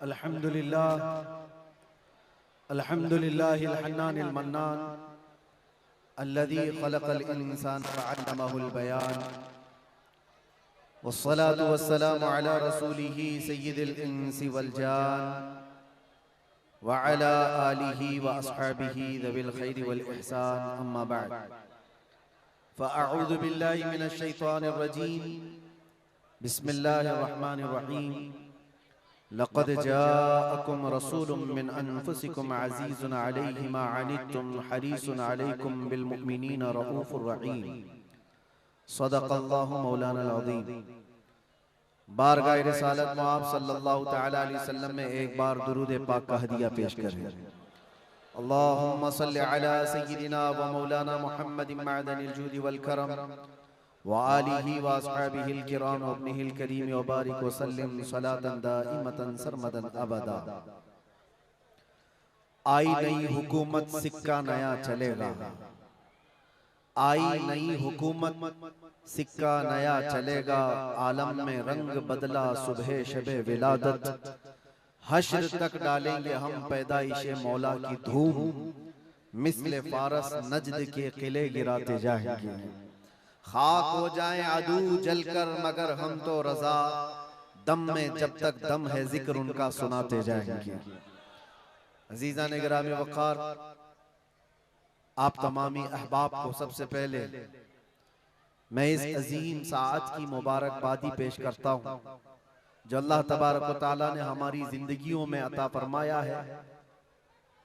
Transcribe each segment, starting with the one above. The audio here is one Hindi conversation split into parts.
अल्हम्दुलिल्लाह अल्हम्दुलिल्लाहिल हन्नानिल मन्नान अल्लज़ी खलक़ल इंसान वअल्लमहुल बयान वस्सलातु वस्सलामु अला रसूलिही सय्यिदिल इंसी वल जान व अला आलिही व अस्हाबिही ज़विल खैरि वल इहसान अम्मा बअद फ़अऊज़ु बिल्लाहि मिनश शैतानिर रजीम बिस्मिल्लाहिर रहमानिर रहीम लक़द जाअकुम रसूलुम मिन अनफुसिकुम अज़ीज़ुन अलैहि मा अनित्तुम हरीसुन अलैकुम बिल मुमिनीना रऊफ़ुर रहीम सदक़ल्लाहु मौलाना अज़ीम। बारगाह रिसालत में आप सल्लल्लाहु तआला अलैहि वसल्लम में एक बार दुरूद पाक का हदिया पेश करें। अल्लाहुम्मा सल्लि अला सय्यिदिना व मौलाना मुहम्मदिन मअदनिल जूदि वल करम व आलिही व अस्हाबिहिल किराम व इब्निहिल करीम व बारिक व सल्लिम सलातन दाइमतन सरमदन अबदा। आई नई हुकूमत सिक्का नया चलेगा, आई नई हुकूमत सिक्का नया चलेगा, आलम में रंग बदला सुबह शबे विलादत, हश्र तक डालेंगे हम पैदाइशे मौला की धूम, मिस्ले फारस नजद के किले गिराते जाएंगे, खाक हो जाएं अदू जलकर मगर हम तो रजा, दम में जब तक दम है जिक्र उनका सुनाते जाएंगे। अजीज़ा ने गिरामी वक़ार, आप तमामी अहबाब को सबसे पहले मैं इस अजीम साअत की मुबारकबादी पेश करता हूँ जो अल्लाह तबारक व तआला ने हमारी जिंदगियों में अता फरमाया है।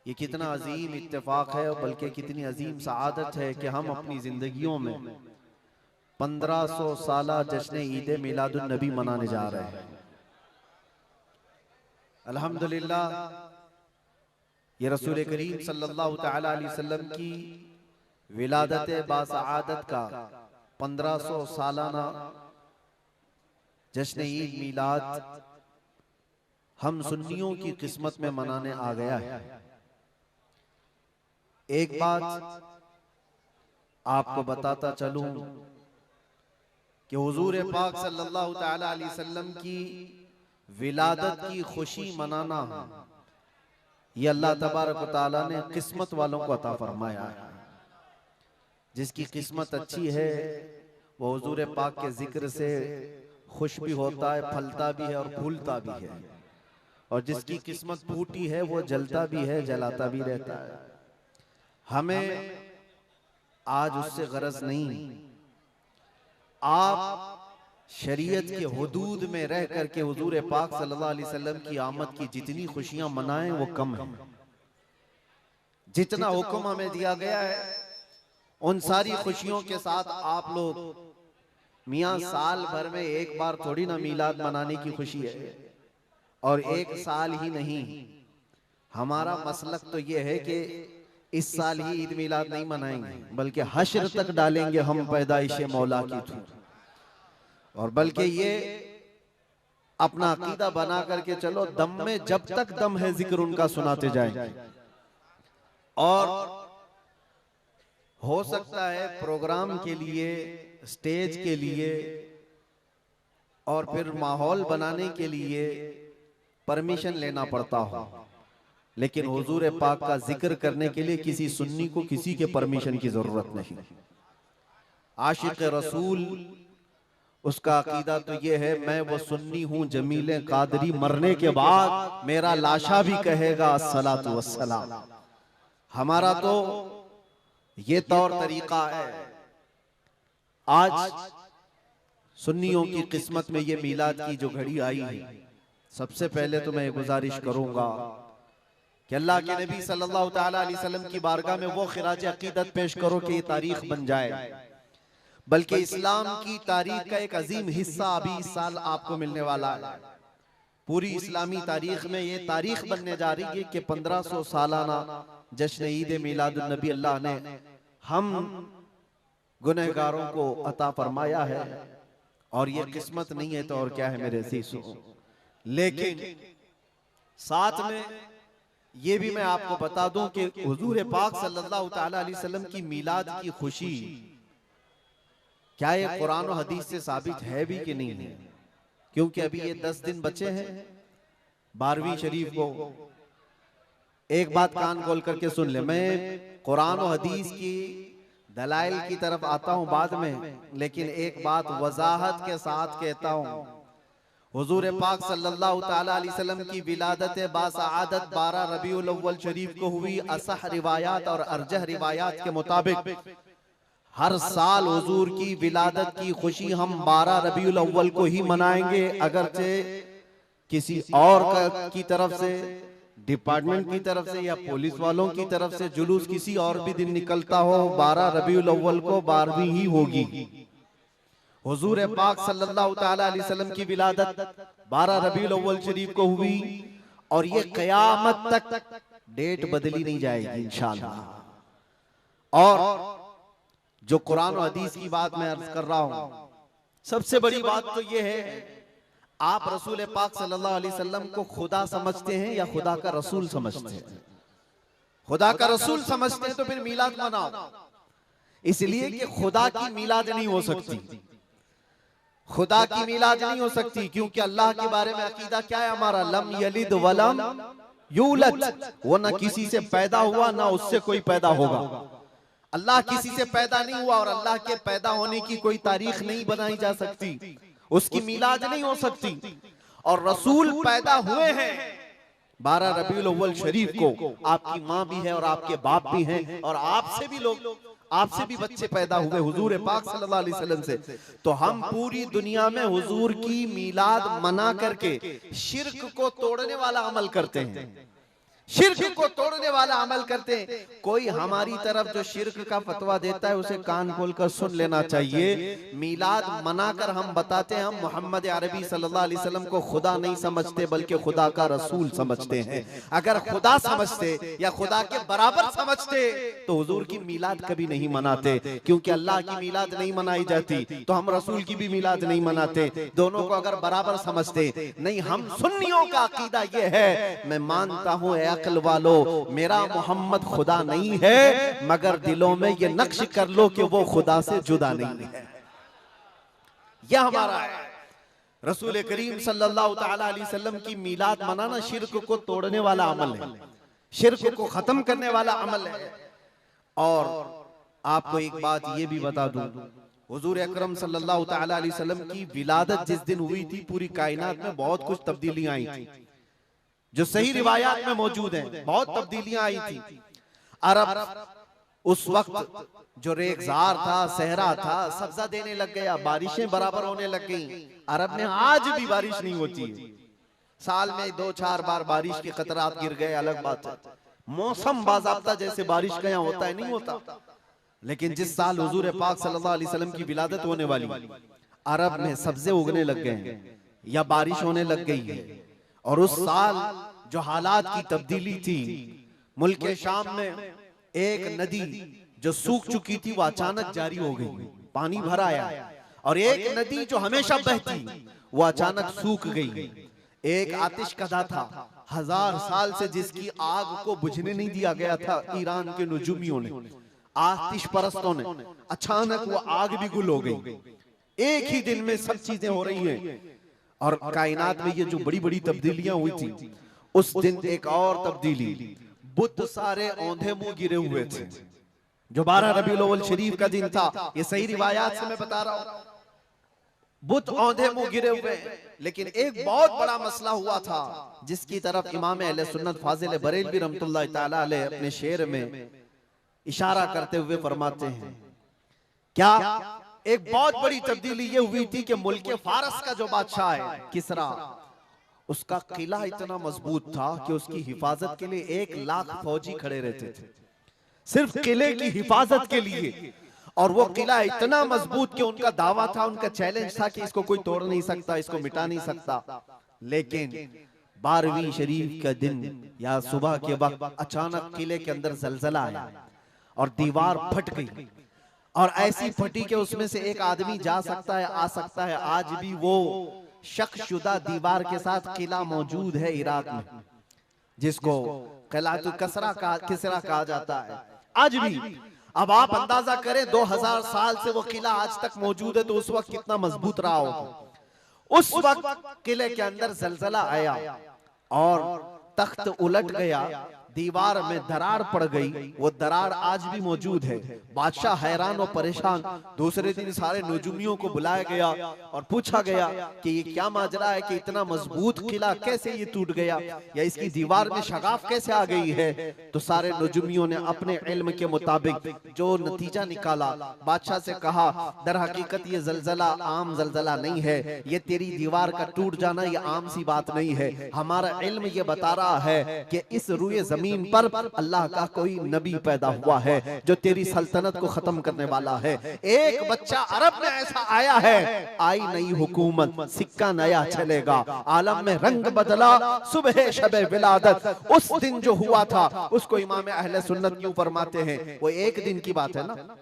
ये कितना अजीम इत्तेफाक है और बल्कि कितनी अजीम सआदत है कि हम अपनी जिंदगियों में 1500 साला जश्न ईद मिलादुन नबी मनाने जा रहे हैं। अल्हम्दुलिल्लाह, ये रसूल करीम सल्लल्लाहु तआला अलैहि वसल्लम की विलादत बासआदत का 1500 सालाना जश्न ईद मिलाद हम सुन्नियों की किस्मत में मनाने आ गया है। एक बात आपको बताता चलूं कि हुजूर पाक सल्लल्लाहु तआला अलैहि वसल्लम की विलादत की खुशी मनाना ये अल्लाह तबारक व तआला ने किस्मत वालों को अता फरमाया है। जिसकी किस्मत अच्छी है वो हुजूर पाक के जिक्र से खुश भी होता है, फलता भी है और फूलता भी है, और जिसकी किस्मत फूटी है वो जलता भी है, जलाता भी रहता है। हमें आज उससे गरज नहीं, आप शरीयत के हुदूद में रह करके हुजूर पाक सल्लल्लाहु अलैहि वसल्लम की आमद की जितनी खुशियां मनाएं वो कम है। जितना हुक्म हमें दिया गया है उन सारी खुशियों के साथ आप लोग मियां साल भर में एक बार थोड़ी ना मीलाद मनाने की खुशी है, और एक साल ही नहीं, हमारा मसलक तो ये है कि इस साल ही ईद मिलाद नहीं मनाएंगे बल्कि हश्र तक डालेंगे हम पैदाइशे मौला की धूम, और बल्कि ये अपना अकीदा बना करके चलो दम में जब तक दम है जिक्र उनका सुनाते जाएंगे। और हो सकता है प्रोग्राम के लिए, स्टेज के लिए और फिर माहौल बनाने के लिए परमिशन लेना पड़ता हो, लेकिन हुजूर पाक का जिक्र करने के लिए किसी सुन्नी को किसी के परमिशन की जरूरत नहीं। आशिक रसूल उसका अकीदा तो ये है, मैं वो सुन्नी हूं जमीले कादरी, मरने के बाद मेरा लाशा भी कहेगा अस्सलातु वस्सलाम। हमारा तो ये तौर तरीका है। आज सुन्नियों की किस्मत में ये मीलाद की जो घड़ी आई है, सबसे पहले तो मैं गुजारिश करूंगा कि अल्लाह के नबी सल्लल्लाहु तआला अलैहि वसल्लम की बारगाह में वो खिराज अकीदत पेश करो कि ये तारीख बन जाए, बल्कि इस्लाम की तारीख का एक अजीम हिस्सा अभी इस साल आपको मिलने वाला है। पूरी इस्लामी तारीख में ये तारीख बनने जा रही है कि 1500 सालाना जश्न ईद मिलादुन नबी अल्लाह ने हम गुनहगारों को अता फरमाया है, और ये किस्मत नहीं है तो और क्या है मेरे अज़ीज़ों। लेकिन साथ में ये भी मैं आपको बता दूं कि हुजूर पाक सल्लल्लाहु तआला अलैहि वसल्लम की मीलाद की खुशी क्या ये कुरान और हदीस से साबित है भी कि नहीं है, क्योंकि अभी ये 10 दिन बचे हैं, 12वीं शरीफ को एक बात कान खोल करके सुन ले। मैं कुरान और हदीस की दलाइल की तरफ आता हूं बाद में, लेकिन एक बात वजाहत के साथ कहता हूं। हुजूर पाक सल्लल्लाहु ताला अलैहि वसल्लम की विलादत बासआदत 12 रबीउल अव्वल शरीफ को हुई। असह रिवायात और अरजह रिवायात के मुताबिक हर साल हुजूर की विलादत की खुशी हम 12 रबीउल अव्वल को ही मनाएंगे, अगरचे किसी और की तरफ से, डिपार्टमेंट की तरफ से या पुलिस वालों की तरफ से जुलूस किसी और भी दिन निकलता हो, 12 रबीउल अव्वल को 12वीं ही होगी। हुजूर पाक सल्लल्लाहु ताला अलैहि वसल्लम की विलादत 12 रबीउल अव्वल शरीफ को हुई और ये कयामत तक डेट बदली नहीं जाएगी इंशाअल्लाह। और जो कुरान और हदीस की बात मैं अर्ज कर रहा हूं, सबसे बड़ी बात तो ये है, आप रसूल पाक सल्लल्लाहु अलैहि वसल्लम को खुदा समझते हैं या खुदा का रसूल समझते हैं? खुदा का रसूल समझते हैं तो फिर मिलाद मनाओ, इसलिए कि खुदा की मिलाद नहीं हो सकती, खुदा की मिलाद नहीं हो सकती, क्योंकि अल्लाह के बारे में अकीदा क्या है हमारा? लम यलिद वलम यूलद, वो ना किसी से पैदा हुआ ना उससे कोई पैदा होगा। अल्लाह किसी से पैदा नहीं हुआ और अल्लाह के पैदा होने की कोई तारीख नहीं बनाई जा सकती, उसकी मिलाद नहीं हो सकती। और रसूल पैदा हुए हैं 12 रबीउल अव्वल शरीफ को। आपकी माँ भी है और आपके बाप भी हैं और आपसे भी लोग, आपसे भी बच्चे पैदा हुए हुजूर पाक सल्लल्लाहु अलैहि वसल्लम से। तो हम पूरी दुनिया में हुजूर की मिलाद मना करके शिर्क को तोड़ने वाला अमल करते हैं, शिर्क को तोड़ने वाला अमल करते हैं। कोई हमारी तरफ जो शिर्क का फतवा देता है उसे कान खोलकर सुन लेना चाहिए। मिलाद मनाकर हम बताते हैं हम मोहम्मद अरबी सल्लल्लाहु अलैहि वसल्लम को खुदा नहीं समझते बल्कि खुदा का रसूल समझते हैं। अगर खुदा समझते या खुदा के बराबर समझते तो हुजूर की मिलाद कभी नहीं मनाते, क्योंकि अल्लाह की मिलाद नहीं मनाई जाती तो हम रसूल की भी मिलाद नहीं मनाते। दोनों को अगर बराबर समझते नहीं, हम सुन्नियों का अकीदा यह है, मैं मानता हूं अक्ल वालो मेरा मोहम्मद खुदा नहीं है, मगर दिलों में ये नक्श कर लो कि वो खुदा से जुदा नहीं है। यह हमारा है। रसूल करीम सल्लल्लाहु ताला अलैहि वसल्लम की मिलाद मनाना शिर्क को तोड़ने वाला अमल है, शिर्क को खत्म करने वाला अमल है। और आपको एक बात ये भी बता दूं, हुजूर अकरम सल्लल्लाहु ताला अलैहि वसल्लम की विलादत जिस दिन हुई थी पूरी कायनात में बहुत कुछ तब्दीलियां आई थी, जो सही रिवायात में मौजूद हैं। बहुत तब्दीलियां आई थी। अरब उस वक्त जो रेगजार था, सहरा था, सब्जा देने लग गया, बारिशें बराबर होने लग गई। अरब में आज भी बारिश नहीं होती है, साल में 2-4 बार बारिश के खतरात गिर गए, अलग बात है। मौसम बाज़ाब्ता जैसे बारिश का यहाँ होता है नहीं होता। लेकिन जिस साल हुजूर पाक सल्लल्लाहु अलैहि वसल्लम की विलादत होने वाली, अरब में सब्जे उगने लग गए या बारिश होने लग गई है। और उस साल जो हालात की तब्दीली थी, मुल्क शाम में एक नदी जो सूख चुकी थी वो अचानक जारी हो गई, पानी भर आया। और एक नदी जो हमेशा बहती वो अचानक सूख गई। एक आतिशकदा था 1000 साल से जिसकी आग को बुझने नहीं दिया गया था ईरान के नुजूमियों ने, आतिश परस्तों ने, अचानक वो आग भी गुल हो गई। एक ही दिन में सब चीजें हो रही हैं। और कायनात में ये जो बड़ी बड़ी तब्दीलियां हुई थी, उस दिन एक और तब्दीली, बुत सारे औंधे मुंह गिरे हुए थे। जो 12 रबीउल अव्वल शरीफ का दिन था, ये सही रिवायात से मैं बता रहा हूं, बुत औंधे मुंह गिरे हुए। लेकिन एक बहुत बड़ा मसला हुआ था जिसकी तरफ इमाम अहले सुन्नत फाजिल बरेलवी रहमतुल्लाह ताला अलैह अपने शेर में इशारा करते हुए फरमाते हैं, क्या एक बहुत बड़ी तब्दीली ये हुई थी कि मुल्क फारस का जो बादशाह है किसरा, उसका किला इतना मजबूत था कि उसकी हिफाजत के लिए 1 लाख फौजी खड़े रहते थे, सिर्फ किले की हिफाजत के लिए। और वो किला इतना मजबूत कि उनका दावा था, उनका चैलेंज था कि इसको कोई तोड़ नहीं सकता, इसको मिटा नहीं सकता। लेकिन 12वीं शरीफ का दिन या सुबह के वक्त अचानक किले के अंदर जलजला आया और दीवार फट गई। और ऐसी फटी कि उसमें से एक आदमी जा सकता है, आ सकता है। आज भी वो शक्शुदा दीवार के साथ किला मौजूद है इराक में, जिसको किलातुल किसरा कहा जाता है आज भी। अब आप अंदाजा करें 2000 साल से वो किला आज तक मौजूद है, तो उस वक्त कितना मजबूत रहा होगा। उस वक्त किले के अंदर जलजला आया, और तख्त उलट गया, दीवार में दरार पड़ गई, वो दरार आज भी मौजूद है। बादशाह हैरान और परेशान। दूसरे दिन सारे नजूमियों को बुलाया गया और पूछा गया कि ये क्या माजरा है कि इतना मजबूत किला कैसे ये टूट गया, या इसकी दीवार में शगाफ कैसे आ गई है। तो सारे नजूमियों ने अपने इल्म के मुताबिक जो नतीजा निकाला, बादशाह से कहा दर हकीकत ये जलजला आम जलजला नहीं है, ये तेरी दीवार का टूट जाना ये आम सी बात नहीं है। हमारा इल्म ये बता रहा है कि इस रुए जमीन पर अल्लाह का कोई नबी पैदा हुआ है जो तेरी सल्तनत को खत्म करने वाला है। एक बच्चा अरब में ऐसा आया है, आई नई हुकूमत, सिक्का नया चलेगा, आलम में रंग बदला, सुबह शबे विलादत। उस दिन जो हुआ था उसको इमाम अहले सुन्नत क्यों फरमाते हैं, वो एक दिन की बात है ना।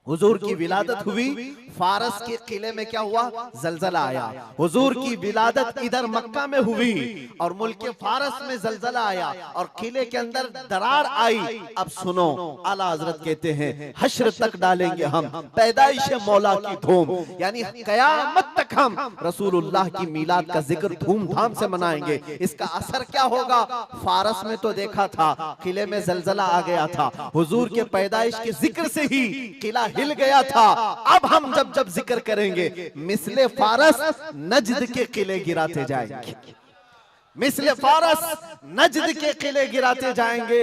हुजूर की विलादत हुई, फारस के किले में क्या हुआ, जलजला आया। हुजूर की विलादत इधर मक्का में हुई और मुल्क फारस में जलजला आया और किले के अंदर दरार आई। अब सुनो, आला हजरत कहते हैं हश्र तक डालेंगे हम पैदाइश मौला की धूम, यानी कयामत तक हम रसूलुल्लाह की मिलाद का जिक्र धूमधाम से मनाएंगे। इसका असर क्या होगा, फारस में तो देखा था किले में जलजला आ गया था, हुजूर के पैदाइश के जिक्र से ही किला हिल गया था। अब हम जब जब जिक्र करेंगे मिसले फारस नजद के किले गिराते जाएंगे, मिसले फारस नजद के किले गिराते जाएंगे।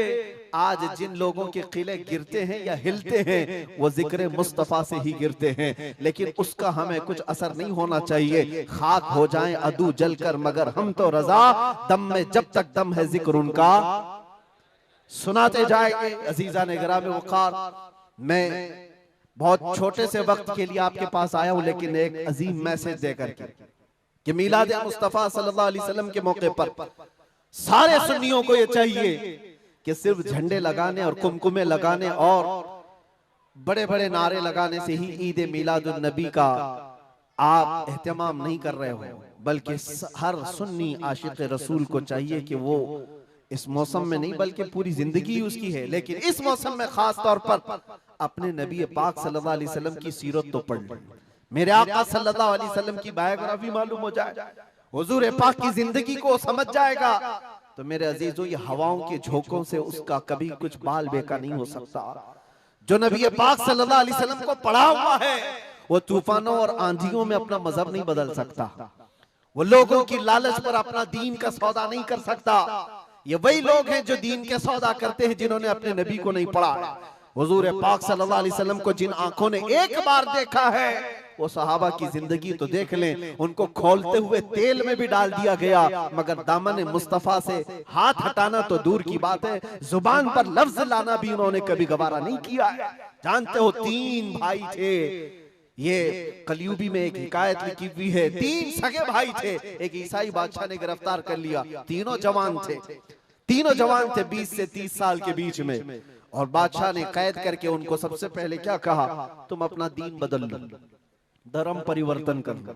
आज जिन लोगों के किले गिरते हैं या हिलते हैं वो जिक्र मुस्तफा से ही गिरते हैं, लेकिन उसका हमें कुछ असर नहीं होना चाहिए। खाक हो जाएं अदू जलकर मगर हम तो रजा, दम में जब तक दम है जिक्र उनका सुनाते जाएंगे। अजीजा ने गिरामे वक़ार, मैं बहुत छोटे से वक्त के लिए आपके पास आया हूं, लेकिन एक अजीम मैसेज देकर के कि मिलाद मुस्तफा सल्लल्लाहु अलैहि वसल्लम के मौके पर सारे सुन्नियों को ये चाहिए कि सिर्फ झंडे लगाने और कुमकुमे लगाने और बड़े बड़े नारे लगाने से ही ईद मिलादुन नबी का आप एहतमाम नहीं कर रहे हो, बल्कि हर सुन्नी आशिक रसूल को चाहिए कि वो इस मौसम में नहीं बल्कि पूरी जिंदगी उसकी है, लेकिन इस मौसम में खास तौर पर अपने नबी पाक सल्लल्लाहु अलैहि वसल्लम की सीरत तो पढ़ ले, मेरे आका सल्लल्लाहु अलैहि वसल्लम की बायोग्राफी मालूम हो जाए, हुजूर पाक की जिंदगी को समझ जाएगा। तो मेरे अजीजों, ये हवाओं के झोंकों से उसका कभी कुछ बाल बेका नहीं हो सकता। जो नबी पाक सल्लल्लाहु अलैहि वसल्लम को पढ़ा हुआ है वो तूफानों और आंधियों में अपना मजहब नहीं बदल सकता, वो लोगों की लालच पर अपना दीन का सौदा नहीं कर सकता। ये वही लोग हैं जो दीन के सौदा करते हैं जिन्होंने अपने नबी को नहीं पढ़ा। हुजूर पाक सल्लल्लाहु अलैहि वसल्लम को जिन आंखों ने एक बार देखा है वो सहाबा की जिंदगी तो देख लें, उनको खोलते हुए तेल में भी डाल दिया गया, मगर दामन मुस्तफा से हाथ हटाना तो दूर की बात है, जुबान पर लफ्ज लाना भी उन्होंने कभी गवारा नहीं किया। जानते हो, 3 भाई थे, ये कलयुगी में एक हिकायत लिखी हुई है, 3 सगे भाई थे, एक ईसाई बादशाह ने गिरफ्तार कर लिया, तीनों जवान थे, 20 से 30 साल के बीच में, और बादशाह ने कैद करके उनको सबसे पहले क्या कहा, तुम अपना दीन बदल लो, धर्म परिवर्तन कर लो,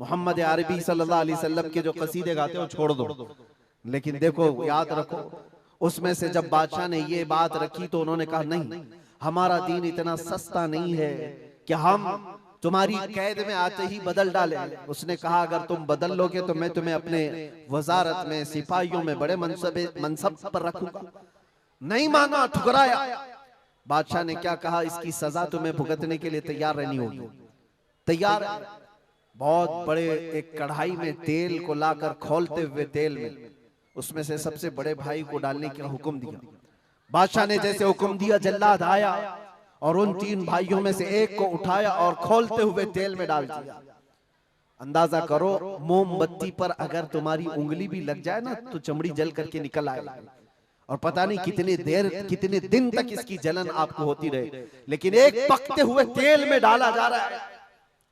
मोहम्मद अरबी सल्लल्लाहु अलैहि वसल्लम के जो कसीदे गाते हो छोड़ दो। लेकिन देखो, याद रखो, उसमें से जब बादशाह ने ये बात रखी तो उन्होंने कहा नहीं, हमारा दीन इतना सस्ता नहीं है कि हम तुम्हारी कैद में आते ही बदल डाले। उसने कहा अगर तुम बदल लोगे तो मैं तुम्हें अपने वजारत में, सिपाहियों में बड़े मनसब पर रखूंगा। नहीं माना, ठुकराया। बादशाह ने क्या कहा, इसकी सजा तुम्हें भुगतने के लिए तैयार रहनी होगी। तैयार। बहुत बड़े एक कढ़ाई में तेल को लाकर खोलते हुए तेल में उसमें से सबसे बड़े भाई को डालने का हुक्म दिया। बादशाह ने जैसे हुक्म दिया, जल्लाद आया और उन 3 भाइयों में से एक को उठाया और खोलते हुए तेल में डाल दिया। अंदाजा करो, मोमबत्ती पर अगर तुम्हारी उंगली भी लग जाए ना तो चमड़ी जल करके निकल आएगी, और पता नहीं कितने दिन तक इसकी जलन आपको होती रहे। लेकिन एक पकते हुए तेल में डाला जा रहा है,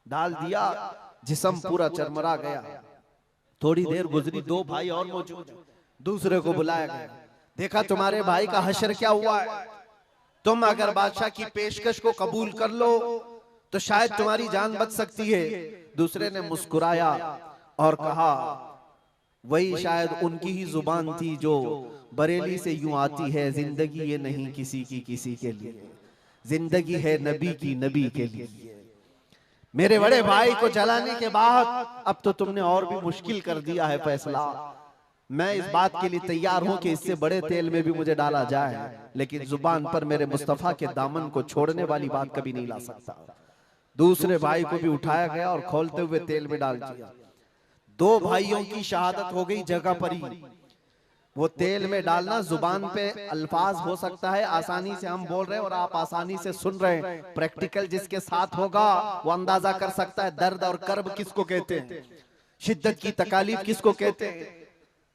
डाल दिया, जिस्म पूरा चरमरा गया। थोड़ी देर गुजरी, 2 भाई और मौजूद, दूसरे को बुलाया गया, देखा तुम्हारे भाई का हश्र क्या हुआ है, तुम अगर बादशाह की पेशकश को कबूल कर लो तो शायद तुम्हारी जान बच सकती है। दूसरे ने मुस्कुराया और कहा वही शायद उनकी ही जुबान थी जो बरेली से यूं आती है, जिंदगी ये नहीं किसी की किसी के लिए, जिंदगी है नबी की नबी के लिए। मेरे बड़े भाई को जलाने के बाद अब तो तुमने और भी मुश्किल कर दिया है फैसला। मैं इस बात के लिए तैयार हूं कि इससे बड़े तेल में भी मुझे डाला जाए, लेकिन जुबान पर मेरे मुस्तफा के दामन को छोड़ने वाली बात कभी नहीं ला सकता। दूसरे भाई को भी उठाया गया और खोलते हुए तेल में डाल दिया। दो भाइयों की शहादत हो गई जगह पर ही। वो तेल में डालना जुबान पे अल्फाज हो सकता है, आसानी से हम बोल रहे हैं और आप आसानी से सुन रहे हैं। प्रैक्टिकल जिसके साथ होगा वो अंदाजा कर सकता है दर्द और कर्ब किसको कहते हैं, शिद्दत की तकालीफ किसको कहते हैं।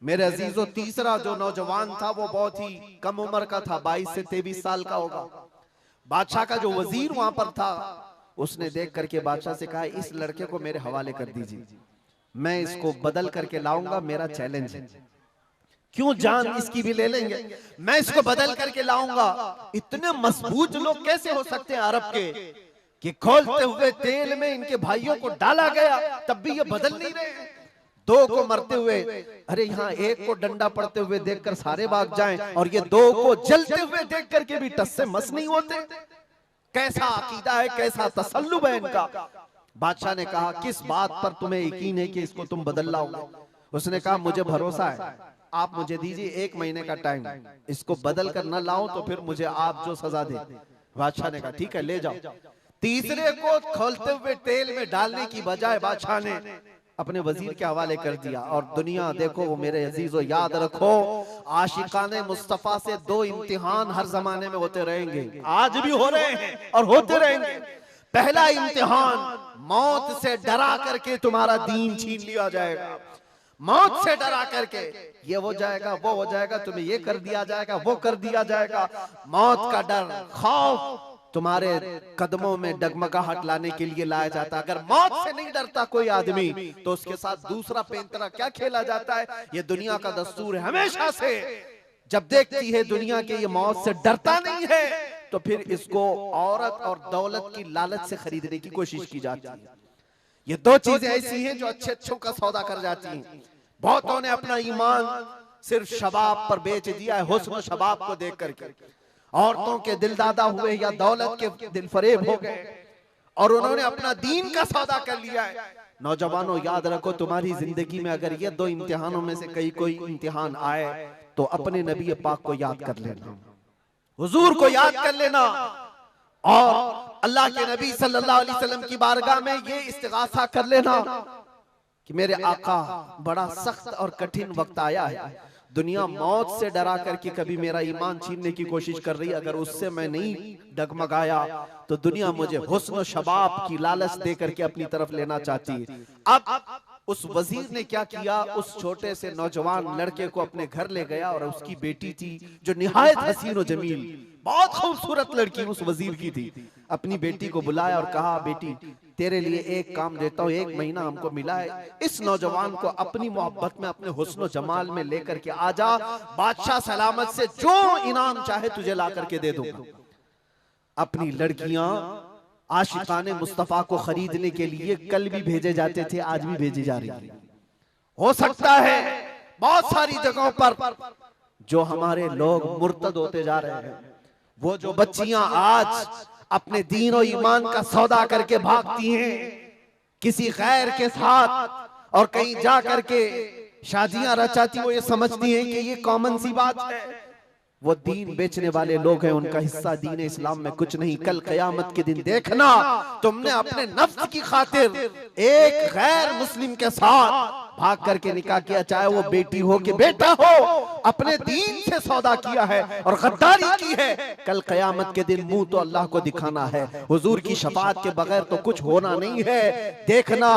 मेरे अजीजों, तीसरा जो नौजवान था वो बहुत ही कम उम्र का था, 22 से 23 साल का होगा। बादशाह का जो वजीर वहां पर था, उसने देख करके बादशाह से कहा, इस लड़के को मेरे हवाले कर दीजिए, मैं इसको बदल करके लाऊंगा, मेरा चैलेंज है। क्यों जान इसकी भी ले लेंगे, मैं इसको बदल करके लाऊंगा। इतने मजबूत लोग कैसे हो सकते हैं अरब के कि खोलते हुए तेल में इनके भाइयों को डाला गया, तब भी ये बदल नहीं रहे। दो को मरते हुए, अरे यहाँ एक को डंडा पड़ते हुए देखकर सारे भाग जाएं, और ये दो को जलते हुए देख करके भी टस से मस नहीं होते। कैसा अकीदा है, कैसा तसल्लुब है इनका। बादशाह ने कहा, किस बात पर तुम्हें यकीन है कि इसको तुम बदल लाओगे। उसने कहा, मुझे भरोसा है, आप मुझे दीजिए 1 महीने का टाइम, इसको बदल कर न लाऊं तो फिर मुझे आप जो सजा दे। बादशाह ने कहा, ठीक है, ले जाओ। तीसरे को खोलते हुए तेल में डालने की बजाय बादशाह ने अपने वजीर के हवाले कर दिया। और दुनिया देखो, वो मेरे अजीजों याद रखो, आशिकाने मुस्तफा से 2 इम्तिहान हर जमाने में होते रहेंगे, आज भी हो रहे हैं और होते रहेंगे। पहला इम्तिहान, मौत से डरा करके तुम्हारा दीन छीन लिया जाएगा। मौत से डरा करके ये हो जाएगा, वो हो जाएगा, तुम्हें ये कर दिया जाएगा, वो कर दिया जाएगा। मौत का डर, खौफ तुम्हारे कदमों में डगमगाहट लाने के लिए लाया जाता है। अगर मौत से नहीं डरता कोई आदमी, तो उसके साथ दूसरा पेंतरा क्या खेला जाता है। ये दुनिया का दस्तूर है, हमेशा से जब देखती है दुनिया के ये मौत से डरता नहीं है, तो फिर इसको औरत और दौलत की लालच से खरीदने की कोशिश की जाती है। ये 2 चीजें ऐसी हैं जो अच्छे अच्छों का सौदा कर जाती हैं। बहुतों ने अपना ईमान सिर्फ शबाब पर बेच दिया है, हुस्न शबाब को देख करके। औरतों के दिल दादा हुए या दौलत के दिल फरेब हो गए, और उन्होंने अपना दीन का सौदा कर लिया है। नौजवानों, याद रखो, तुम्हारी जिंदगी में अगर ये 2 इम्तिहानों में से कोई इम्तिहान आए, तो अपने नबी पाक को याद कर लेना, हुजूर को याद कर लेना, और अल्लाह के नबी सल्लल्लाहु अलैहि वसल्लम की बारगाह में ये इस्तिगासा कर लेना कि मेरे आका, बड़ा सख्त और कठिन वक्त आया है। दुनिया मौत से डरा करके कभी मेरा ईमान छीनने की कोशिश कर रही है, अगर उससे मैं नहीं डगमगाया तो दुनिया मुझे हुस्न शबाब की लालच दे करके अपनी तरफ लेना चाहती है। अब उस वजीर ने क्या किया, उस छोटे से नौजवान लड़के को अपने घर ले गया, और उसकी बेटी थी जो निहायत हसीन और जमील, बहुत खूबसूरत लड़की उस वजीर की थी। अपनी बेटी को बुलाया और कहा, बेटी तेरे लिए एक काम देता हूँ, 1 महीना हमको मिला है, इस नौजवान को अपनी मोहब्बत में, अपने हुस्न जमाल में लेकर के आजा, बादशाह सलामत से जो इनाम चाहे तुझे ला करके दे दूंगा। अपनी लड़कियां आशिकाने मुस्तफा को खरीदने के लिए कल भी भेजे जाते थे, आज भी भेजी जा रही है। हो सकता है बहुत सारी जगहों पर जो हमारे लोग मुर्तद होते जा रहे हैं, वो जो बच्चियां आज अपने दीन और ईमान का सौदा करके भागती हैं किसी गैर के साथ, और कहीं जा करके शादियां रचाती, वो ये समझती हैं कि ये कॉमन सी बात है। वो दीन बेचने वाले लोग हैं, उनका हिस्सा दीन इस्लाम में कुछ नहीं। कल कयामत के दिन देखना, तुमने अपने नफ्स की खातिर एक गैर मुस्लिम के साथ भाग करके निकाह किया, चाहे वो बेटी हो कि बेटा हो, अपने दीन से सौदा किया है और गद्दारी की है। कल कयामत के दिन मुंह तो अल्लाह को दिखाना है, हुजूर की शफाअत के बगैर तो कुछ होना नहीं है। देखना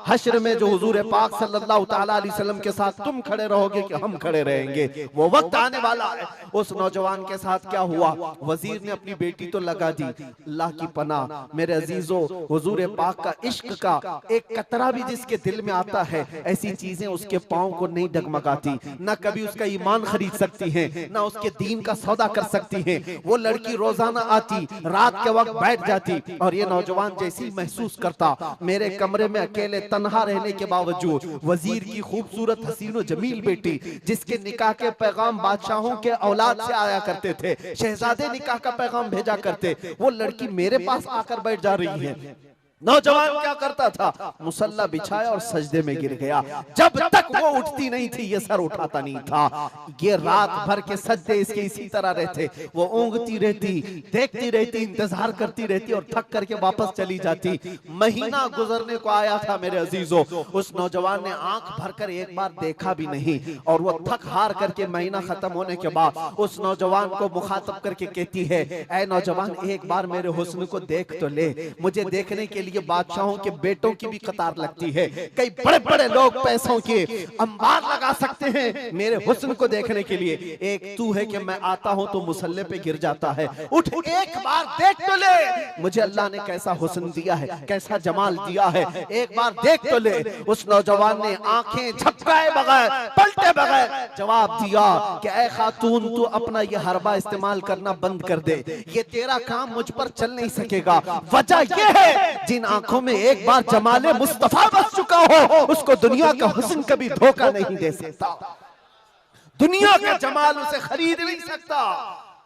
हश्र में जो हुजूर पाक सल्लल्लाहु ताला अलैहि वसल्लम के साथ तुम खड़े रहोगे कि हम खड़े रहेंगे, वो वक्त आने वाला है। उस नौजवान के साथ क्या हुआ, वजीर ने अपनी बेटी तो लगा दी, अल्लाह की पनाह मेरे अजीजों, हुजूर पाक का इश्क का एक कतरा भी जिसके दिल में आता है, ऐसी चीजें उसके पांव को नहीं डगमगाती, ना कभी उसका ईमान खरीद सकती हैं, ना उसके दीन का सौदा कर सकती हैं। वो लड़की रोजाना आती, रात के वक्त बैठ जाती, और ये नौजवान जैसी महसूस करता, मेरे कमरे में अकेले तन्हा रहने के बावजूद वजीर की खूबसूरत हसीन और जमील बेटी, जिसके निकाह के पैगाम बादशाहों के औलाद से आया करते थे, शहजादे निकाह का पैगाम भेजा करते, वो लड़की मेरे पास आकर बैठ जा रही है। नौजवान क्या करता था, मुसल्ला बिछाया और सजदे में गिर गया। जब तक वो उठती नहीं थी ये सर उठाता नहीं था। ये रात भर के सजदे इसके इसी तरह रहते। वो ऊँगती रहती, देखती रहती, इंतजार करती रहती और थक करके वापस चली जाती। महीना गुजरने को आया था मेरे अजीजों, उस नौजवान ने आंख भरकर एक बार देखा भी नहीं। और वो थक हार करके महीना खत्म होने के बाद उस नौजवान को मुखातब करके कहती है, ऐ नौजवान एक बार मेरे हुस्न को देख तो ले। मुझे देखने के लिए बादशाहों के बेटों की भी कतार लगती है, कई बड़े बड़े लोग पैसों के अंबार लगा सकते हैं मेरे हुस्न को देखने के लिए। एक तू है कि मैं आता हूं तो मुसल्ले पे गिर जाता है। उठ एक बार देख तो ले, मुझे अल्लाह ने कैसा हुस्न दिया है, कैसा जमाल दिया है, एक बार देख तो ले। उस नौजवान ने आंखें झपकाए बगैर, पलटे बगैर जवाब दिया कि ऐ खातून तू अपना ये हरबा इस्तेमाल करना बंद कर दे, ये तेरा काम मुझ पर चल नहीं सकेगा। वजह यह है जिन आंखों में एक बार जमाले मुस्तफा बस चुका हो उसको दुनिया का हुस्न कभी धोखा नहीं दे सकता, दुनिया का जमाल उसे खरीद नहीं सकता।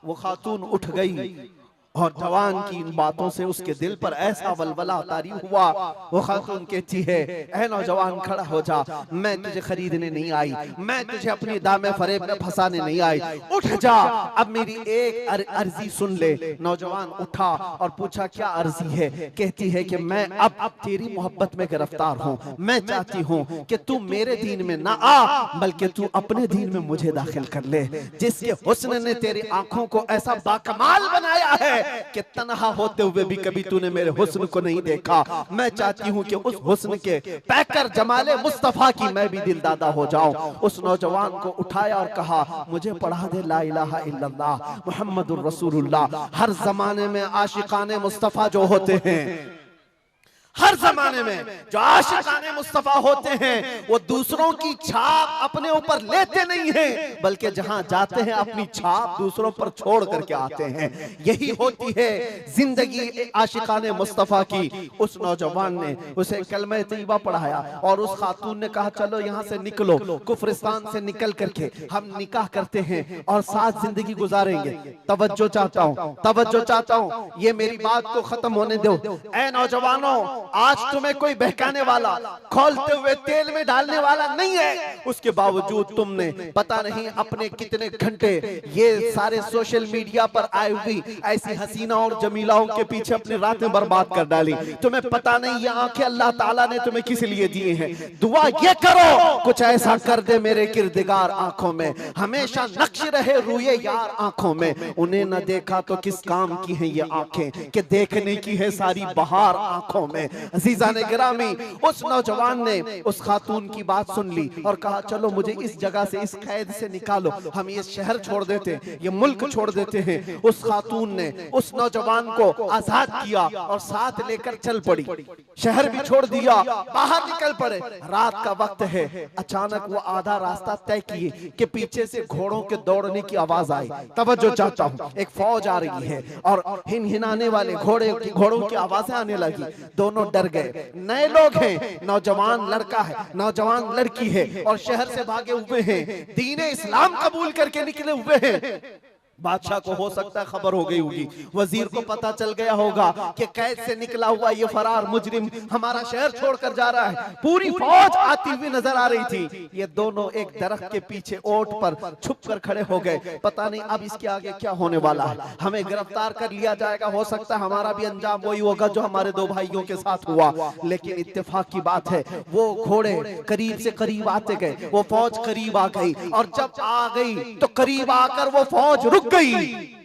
वो खातून उठ गई और जवान की इन बातों से उसके दिल पर ऐसा वलवला तारी हुआ। वो खातून कहती है, ऐ नौजवान खड़ा हो जा, मैं तुझे खरीदने नहीं आई, मैं तुझे अपनी दामे फरेब में फंसाने नहीं आई, उठ जा, अब मेरी एक अर्जी सुन ले। नौजवान उठा और पूछा क्या अर्जी है। कहती है कि मैं अब तेरी मोहब्बत में गिरफ्तार हूँ, मैं चाहती हूँ कि तू मेरे दीन में ना आ बल्कि तू अपने दीन में मुझे दाखिल कर ले। जिसके हुस्न ने तेरी आंखों को ऐसा बाकमाल बनाया है कि तन्हा होते हुए भी कभी तूने मेरे हुस्न को नहीं देखा। मैं चाहती हूँ कि उस हुस्न के पैकर जमाले मुस्तफा की मैं भी दिलदादा हो जाऊं। उस नौजवान को उठाया और कहा, मुझे पढ़ा दे ला इलाहा इल्लल्लाह मुहम्मदुर रसूलुल्लाह। हर जमाने में आशिकाने मुस्तफा जो होते हैं, हर जमाने में जो आशिकाने मुस्तफा होते हैं वो दूसरों की छाप अपने ऊपर लेते नहीं हैं, बल्कि जहां जाते हैं अपनी छाप दूसरों पर छोड़ करके आते हैं। यही होती है जिंदगी आशिकाने मुस्तफा की। उस नौजवान ने उसे कलमा तैयबा पढ़ाया और उस खातून ने कहा, चलो यहाँ से निकलो, कुफरिस्तान से निकल करके हम निकाह करते हैं और साथ जिंदगी गुजारेंगे। तवज्जो चाहता हूँ, तवज्जो चाहता हूँ, ये मेरी बात को खत्म होने दो। ऐ नौजवानों, आज तुम्हें कोई बहकाने वाला, खोलते हुए तेल में डालने वाला नहीं है, उसके बावजूद तुमने पता नहीं अपने कितने घंटे ये सारे सोशल मीडिया पर आई हुई ऐसी हसीना और जमीलाओं के पीछे अपनी रातें बर्बाद कर डाली। तुम्हें पता नहीं ये आंखें अल्लाह ताला ने तुम्हें किस लिए दिए हैं। दुआ ये करो कुछ ऐसा कर दे मेरे किरदिगार आंखों में, हमेशा नक्श रहे रूए यार आंखों में। उन्हें न देखा तो किस काम की है ये आंखें कि देखने की है सारी बहार आंखों में। अजीजा ने गिरामी, उस नौजवान ने उस खातून की बात सुन ली और कहा, चलो मुझे इस जगह से, इस कैद से निकालो, हम ये शहर छोड़ देते, ये मुल्क छोड़ देते हैं। उस खातून ने उस नौजवान को आजाद किया और साथ लेकर चल पड़ी। शहर भी छोड़ दिया, बाहर निकल पड़े। रात का वक्त है, अचानक वो आधा रास्ता तय किए कि पीछे से घोड़ों के दौड़ने की आवाज आई। तवज्जो चाहता हूँ, एक फौज आ रही है और हिनहिनाने वाले घोड़ों की आवाजें आने लगी। दोनों डर गए। नए लोग हैं, नौजवान लड़का है, नौजवान लड़की है और शहर से भागे हुए हैं, दीन इस्लाम कबूल करके निकले हुए हैं। बादशाह को हो सकता है खबर हो गई होगी, वजीर को पता चल गया होगा कि कैद से निकला हुआ ये फरार मुजरिम हमारा शहर छोड़कर जा रहा है। पूरी फौज आती हुई नजर आ रही थी। ये दोनों एक दरख्त के पीछे ओट पर छुप कर खड़े हो गए। पता नहीं अब इसके आगे क्या होने वाला है, हमें गिरफ्तार कर लिया जाएगा, हो सकता है हमारा भी अंजाम वही होगा जो हमारे दो भाइयों के साथ हुआ। लेकिन इत्तेफाक की बात है, वो घोड़े करीब से करीब आते गए, वो फौज करीब आ गई और जब आ गई तो करीब आकर वो फौज रुक गई।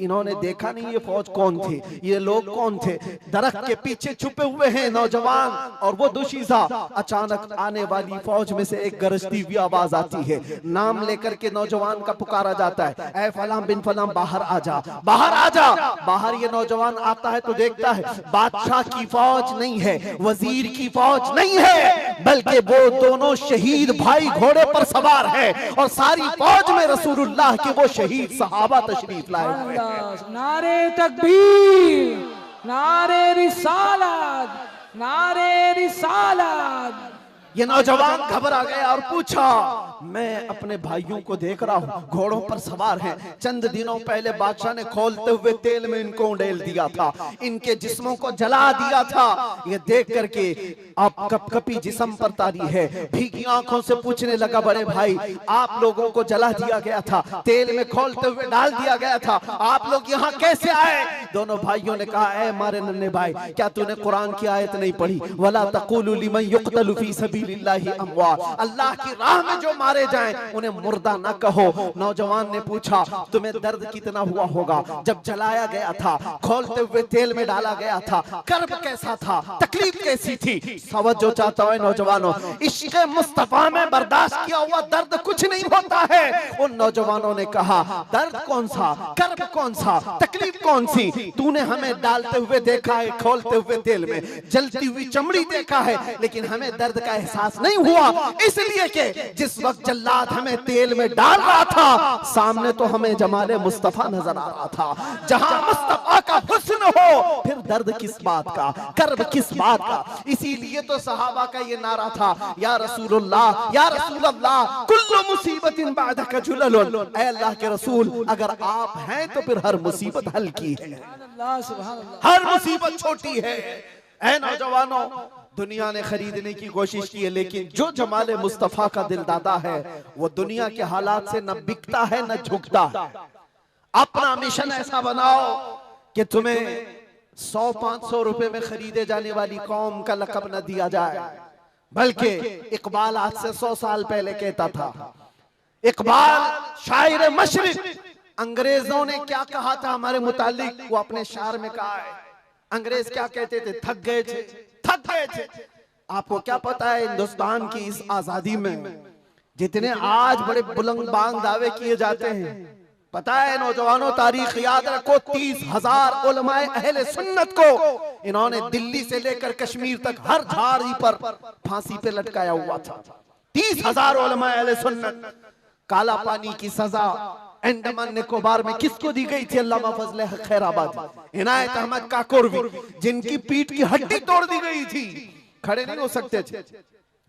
इन्होंने देखा नहीं ये फौज कौन थी, ये लोग कौन थे। दरख्त के पीछे छुपे हुए हैं नौजवान और वो दुशीजा। अचानक आने वाली फौज में से एक गरजती हुई आवाज आती है, नाम लेकर के नौजवान का पुकारा जाता है, ऐ फलां बिन फलां बाहर आ जा, बाहर आ जा। बाहर ये नौजवान आता है तो देखता है बादशाह की फौज नहीं है, वजीर की फौज नहीं है, बल्कि वो दोनों शहीद भाई घोड़े पर सवार है और सारी फौज में रसूलुल्लाह के वो शहीद सहाबा तशरीफ लाए हुए हैं। नारे तकबीर, नारे रिसालत, नारे रिसालत। ये नौजवान घबरा गया और पूछा, मैं अपने भाइयों को देख रहा हूँ घोड़ों पर सवार हैं, चंद दिनों पहले बादशाह ने खोलते हुए तेल में इनको उंडेल दिया था, इनके जिस्मों को जला दिया था। ये देख करके आप कपकपी जिस्म पर तारी है, भीगी आंखों से पूछने लगा, बड़े भाई आप लोगों को जला दिया गया था, तेल में खोलते हुए डाल दिया गया था, आप लोग यहाँ कैसे आए? दोनों भाइयों ने कहा, ऐ मारे नन्हे भाई, क्या तूने कुरान की आयत नहीं पढ़ी, वला तक़ूलू लिमन युक़तलु फ़ी सबीलिल्लाहि अमवात, अल्लाह की राह में जो मारे जाएं उन्हें मुर्दा न कहो। नौजवान ने पूछा, तुम्हें दर्द कितना हुआ होगा जब जलाया गया था, खोलते हुए तेल में डाला गया था, कर्ब कैसा था, तकलीफ कैसी थी? तवज्जो चाहता है नौजवानों, इश्क़ मुस्तफा में बर्दाश्त किया हुआ दर्द कुछ नहीं होता है। उन नौजवानों ने कहा, दर्द कौन सा, कर्ब कौन सा, तकलीफ कौन सी? तूने हमें डालते हुए देखा है, खोलते हुए तेल में, जलती हुई चमड़ी देखा है, लेकिन हमें दर्द का एहसास नहीं हुआ, इसलिए कि जिस वक्त जल्लाद हमें तेल में डाल रहा था, सामने तो हमें जमाले मुस्तफा नजर आ रहा था। जहां मुस्तफा का हुस्न हो, फिर दर्द किस बात का, कर्ब किस बात का? इसीलिए तो सहाबा का ये नारा था, या रसूलुल्लाह या रसूलल्लाह कुल्लु मुसीबतिन बादका जुललुन, ऐ अल्लाह के रसूल अगर आप हैं तो फिर हर मुसीबत हल्की है, हर मुसीबत छोटी है। ऐ नौजवानों, दुनिया ने खरीदने की कोशिश की है, लेकिन जो जमाले मुस्तफा का दिलदादा है वो दुनिया के हालात से न बिकता है न झुकता है। अपना मिशन ऐसा बनाओ कि तुम्हें 100-500 रुपए में खरीदे जाने वाली कौम का लक़ब न दिया जाए, बल्कि इकबाल आज से 100 साल पहले कहता था, इकबाल शायर मशरिक, अंग्रेजों ने क्या कहा था हमारे मुतालिक, वो अपने शार में कहा है। अंग्रेज क्या कहते थे? थक गए थे, थक गए थे। आपको क्या पता है हिंदुस्तान की इस आजादी में जितने आज बड़े बुलंद बांग दावे किए जाते हैं, पता है नौजवानों, तारीख याद रखो, 30,000 उलमाए अहले सुन्नत को इन्होंने दिल्ली से लेकर कश्मीर तक हर झाड़ी पर फांसी पे लटकाया हुआ था। 30,000 उलमाए अहले सुन्नत। काला पानी की सजा अंडमान निकोबार में किसको दी गई थी? अल्लामा फजले खैराबादी, इनायत अहमद काकोरवी, जिनकी पीठ की हड्डी तोड़ दी गई थी, खड़े नहीं हो सकते थे।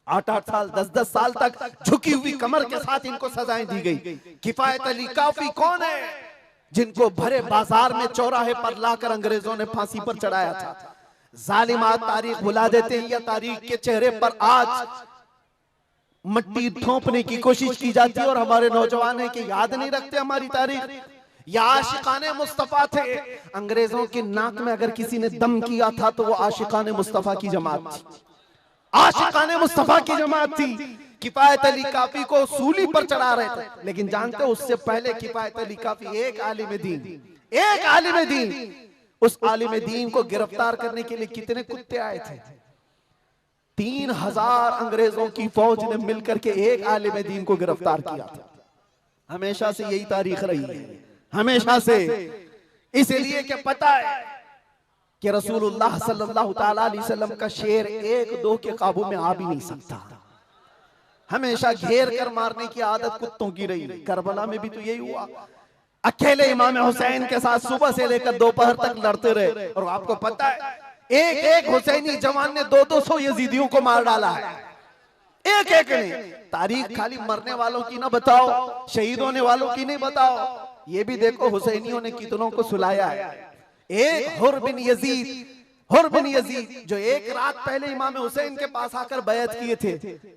8-8 साल 10-10 साल तक झुकी हुई कमर के साथ इनको सजाएं दी गई। किफायत अली काफी कौन है, जिनको भरे बाजार में चौराहे पर लाकर अंग्रेजों ने फांसी पर चढ़ाया था। जालिमात तारीख भुला देते हैं, या तारीख के चेहरे पर आज मट्टी थोपने की कोशिश की जाती है और हमारे नौजवान है कि याद नहीं रखते हमारी तारीख। या आशिकाने मुस्तफा थे, अंग्रेजों की नाक में अगर किसी ने दम किया था तो वो आशिकाने मुस्तफा की जमात थी, आशिकाने मुस्तफा की जमात थी। किफायत अली काफी को सूली पर चढ़ा रहे थे, लेकिन जानते हो उससे पहले किफायत अली काफी एक आलिम दीन, उस आलिम दीन को गिरफ्तार करने के लिए कितने कुत्ते आए थे? 3,000 अंग्रेजों की फौज ने मिलकर के एक आलिम दीन को गिरफ्तार किया था। हमेशा से यही तारीख रही है, हमेशा से। इसलिए कि पता है कि रसूलुल्लाह सल्लल्लाहु ताला अलैहि वसल्लम का शेर 1-2 के काबू में आ भी नहीं सकता, हमेशा घेर कर मारने की आदत कुत्तों की रही। करबला में भी तो यही हुआ, अकेले इमाम हुसैन के साथ सुबह से लेकर दोपहर तक लड़ते रहे। और आपको पता है एक हुसैनी जवान ने 200-200 यजीदियों को मार डाला है, एक ने। तारीख खाली मरने वालों की ना बताओ, शहीद होने वालों की नहीं बताओ, ये भी देखो हुसैनियों ने कितनों को सुलाया है। एक हुर बिन यजीद जो एक रात पहले इमाम हुसैन के पास आकर बैत किए थे,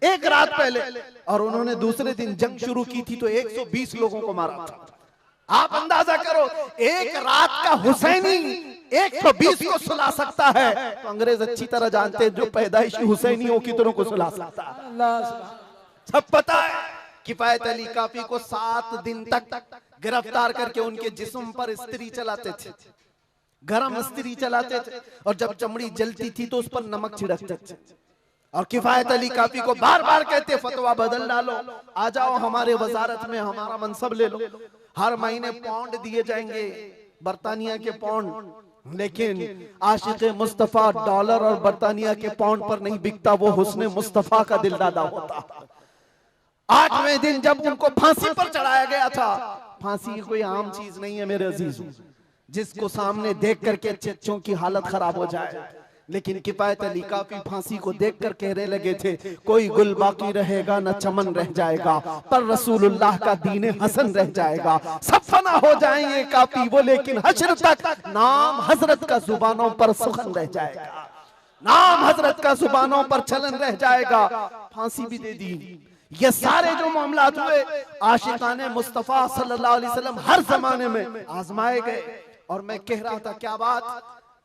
एक रात पहले, और उन्होंने दूसरे दिन जंग शुरू की थी तो 120 लोगों को मारा था। आप अंदाजा करो, एक रात का हुसैनी 120 को सुला सकता है, तो अंग्रेज अच्छी तरह जानते हैं जो पैदाइशी हुसैनियों की तरह को सुला सकता है। सब पता है। किफायत अली काफी को 7 दिन तक गिरफ्तार करके उनके जिस्म पर इस्त्री चलाते थे, गरम इस्त्री चलाते थे, और जब चमड़ी जलती थी तो उस पर नमक छिड़कते थे। और किफायत अली काफी को बार बार कहते, फतवा बदल डालो, आ जाओ हमारे वजारत में, हमारा मनसब ले लो, हर महीने पाउंड दिए जाएंगे, बरतानिया के पाउंड। लेकिन आशिक मुस्तफा डॉलर और बरतानिया के पाउंड पर नहीं बिकता, वो हुस्ने मुस्तफा का दिलदादा होता। 8वें दिन जब उनको फांसी पर चढ़ाया गया था, फांसी कोई आम चीज नहीं है मेरे अजीजों, जिसको सामने देख करके चच्चों की हालत खराब हो जाए। लेकिन किफायत अली काफी फांसी को देखकर कहने लगे थे, कोई गुल बाकी रहेगा न चमन रह जाएगा, पर रसूलुल्लाह का दीन हसन रह जाएगा। सब फना हो जाएंगे काफी वो, लेकिन हश्र तक नाम हजरत का जुबानों पर सुखन रह जाएगा, नाम हजरत का जुबानों पर चलन रह जाएगा। फांसी भी दे दी। ये सारे जो मामलात हुए आशिकाने मुस्तफा सल्लल्लाहु अलैहि वसल्लम हर जमाने में आजमाए गए। और मैं कह रहा था क्या बात,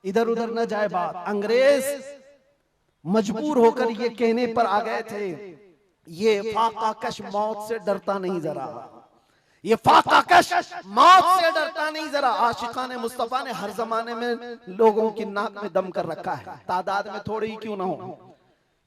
इधर उधर न जाए बात, अंग्रेज मजबूर होकर ये कहने पर आ गए थे, ये फाका कश मौत से डरता नहीं जरा, ये फाका कश मौत से डरता नहीं जरा। आशिकाने मुस्तफा ने हर जमाने में लोगों की नाक में दम कर रखा है, तादाद में थोड़ी ही क्यों ना हो,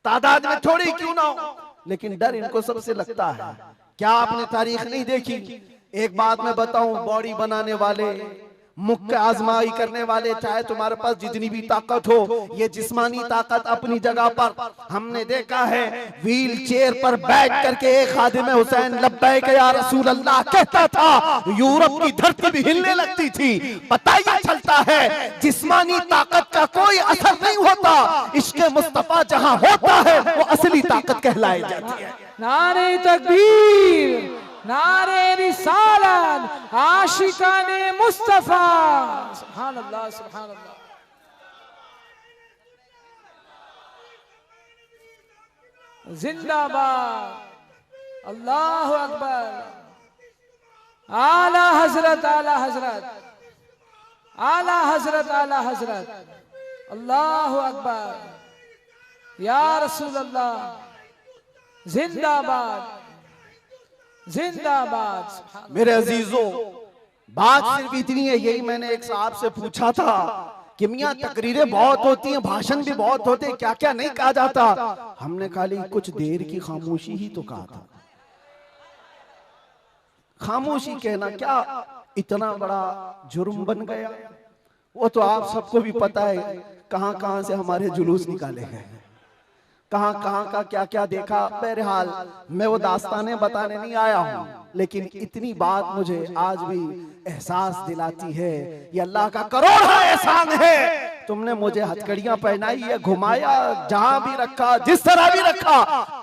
तादाद में थोड़ी ही क्यों ना हो, लेकिन डर इनको सबसे लगता है। क्या आपने तारीख नहीं देखी? एक बात मैं बताऊं, बॉडी बनाने वाले, मुख्य आजमाई करने वाले, चाहे तुम्हारे पास जितनी भी ताकत हो, ये जिस्मानी ताकत अपनी जगह पर, हमने देखा है व्हील चेयर पर बैठ करके एक खादिम हुसैन लब्बैक या रसूल अल्लाह कहता था, यूरोप की धरती भी हिलने लगती थी। पता ही चलता है जिस्मानी ताकत का कोई असर नहीं होता, इश्क़ मुस्तफा जहां होता है वो असली ताकत कहलाई जाती है। नारे तकबीर, नारे रिसालत, आशिकाने मुस्तफा, सुभान अल्लाह, सुभान अल्लाह। जिंदाबाद, अल्लाहु अकबर, आला हजरत, आला हजरत, आला हजरत, आला हजरत, अल्लाहु अकबर, या रसूल अल्लाह, जिंदाबाद, जिंदाबाद। मेरे अजीजों, बात सिर्फ इतनी है, यही मैंने एक साहब से पूछा था कि मियां तकरीरें बहुत होती हैं, भाषण भी बहुत होते हैं, क्या क्या नहीं कहा जाता। हमने खाली कुछ देर की खामोशी ही तो कहा था। खामोशी कहना क्या इतना बड़ा जुर्म बन गया? वो तो आप सबको भी पता है कहां कहां से हमारे जुलूस निकाले गए, कहां कहां का क्या क्या देखा। बहरहाल मैं वो दास्तानें बताने नहीं आया हूं, लेकिन इतनी बात मुझे आज भी एहसास दिलाती है, ये अल्लाह का करोड़ा एहसान है, तुमने मुझे हथकड़ियां पहनाई है, घुमाया, जहां भी रखा, जिस तरह भी रखा।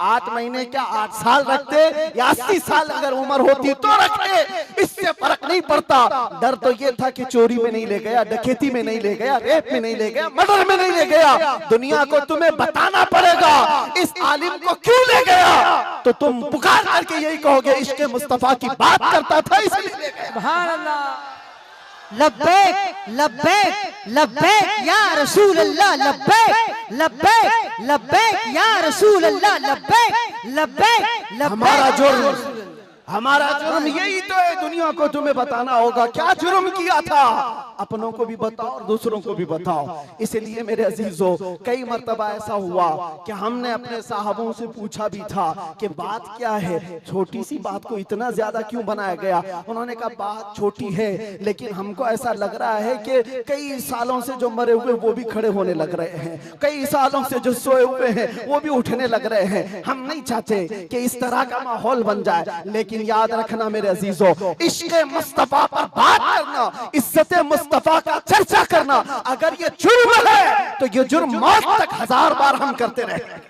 8 महीने क्या 8 साल रखते या 80 साल अगर उम्र होती तो रखते, इससे फर्क नहीं पड़ता। डर तो ये था कि चोरी में नहीं ले गया, डकैती में नहीं ले गया, रेप में नहीं ले गया, मर्डर में नहीं ले गया। दुनिया को तुम्हें बताना पड़ेगा इस आलिम को क्यों ले गया, तो तुम पुकार करके यही कहोगे इश्क़ मुस्तफा की बात करता था इसलिए ले गया। सुभान अल्लाह, लब्बैक लब्बैक लब्बैक या रसूल अल्लाह, लब्बैक लब्बैक लब्बैक या रसूल अल्लाह, लब्बैक लब्बैक। हमारा जुर्म यही तो है, दुनिया को तुम्हें बताना होगा क्या जुर्म किया था, अपनों को भी बताओ और दूसरों को भी बताओ। इसलिए मेरे अजीजों, कई मर्तबा ऐसा हुआ कि हमने अपने साहबों से पूछा भी था कि बात क्या है, छोटी सी बात को इतना ज्यादा क्यों बनाया गया। उन्होंने कहा बात छोटी है, लेकिन हमको ऐसा लग रहा है कि कई सालों से जो मरे हुए वो भी खड़े होने लग रहे हैं, कई सालों से जो सोए हुए हैं वो भी उठने लग रहे हैं। हम नहीं चाहते कि इस तरह का माहौल बन जाए, लेकिन याद रखना मेरे अजीजों, इश्क़ मुस्तफा पर बात करना, इज्जत मुस्तफा का चर्चा करना, अगर ये जुर्म है तो ये जुर्म मौत तक 1000 बार हम करते रहेंगे,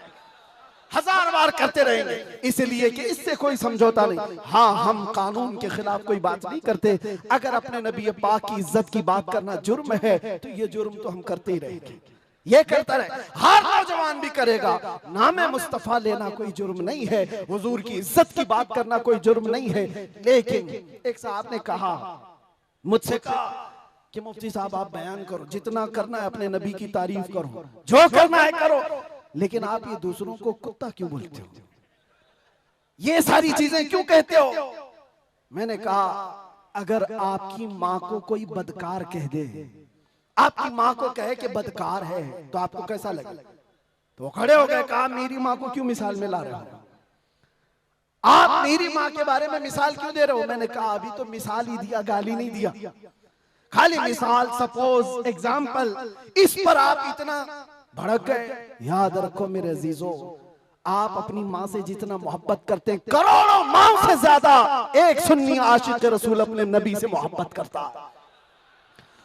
1000 बार करते रहेंगे। इसलिए कि इससे कोई समझौता नहीं। हाँ, हम कानून के खिलाफ कोई बात नहीं करते। अगर अपने नबी पाक की इज्जत की बात करना जुर्म है तो ये जुर्म तो हम करते ही रहेंगे, ये करता रहे, हर नौजवान भी करेगा। नाम मुस्तफा लेना कोई जुर्म नहीं है, हुजूर की इज्जत की बात करना कोई जुर्म नहीं है। लेकिन एक साहब ने कहा, मुझसे कहा कि मुफ्ती साहब आप बयान करो, जितना करना है अपने नबी की तारीफ करो, जो करना है करो, लेकिन आप ये दूसरों को कुत्ता क्यों बोलते हो, ये सारी चीजें क्यों कहते हो। मैंने कहा अगर आपकी माँ को कोई बदकार कह दे, आपकी माँ को कहे कि बदकार है, तो आपको कैसा लगे। तो वो खड़े हो गए, कहा मेरी माँ को क्यों मिसाल में ला रहे हो, आप मेरी माँ के बारे में मिसाल क्यों दे रहे हो। मैंने कहा अभी तो मिसाल ही दिया, गाली नहीं दिया, खाली मिसाल, सपोज, एग्जाम्पल, इस पर आप इतना भड़क गए। याद रखो मेरे अजीजों, आप अपनी माँ से जितना मोहब्बत करते हैं, करोड़ों माँ से ज्यादा एक सुन्नी आशिक रसूल अपने नबी से मोहब्बत करता।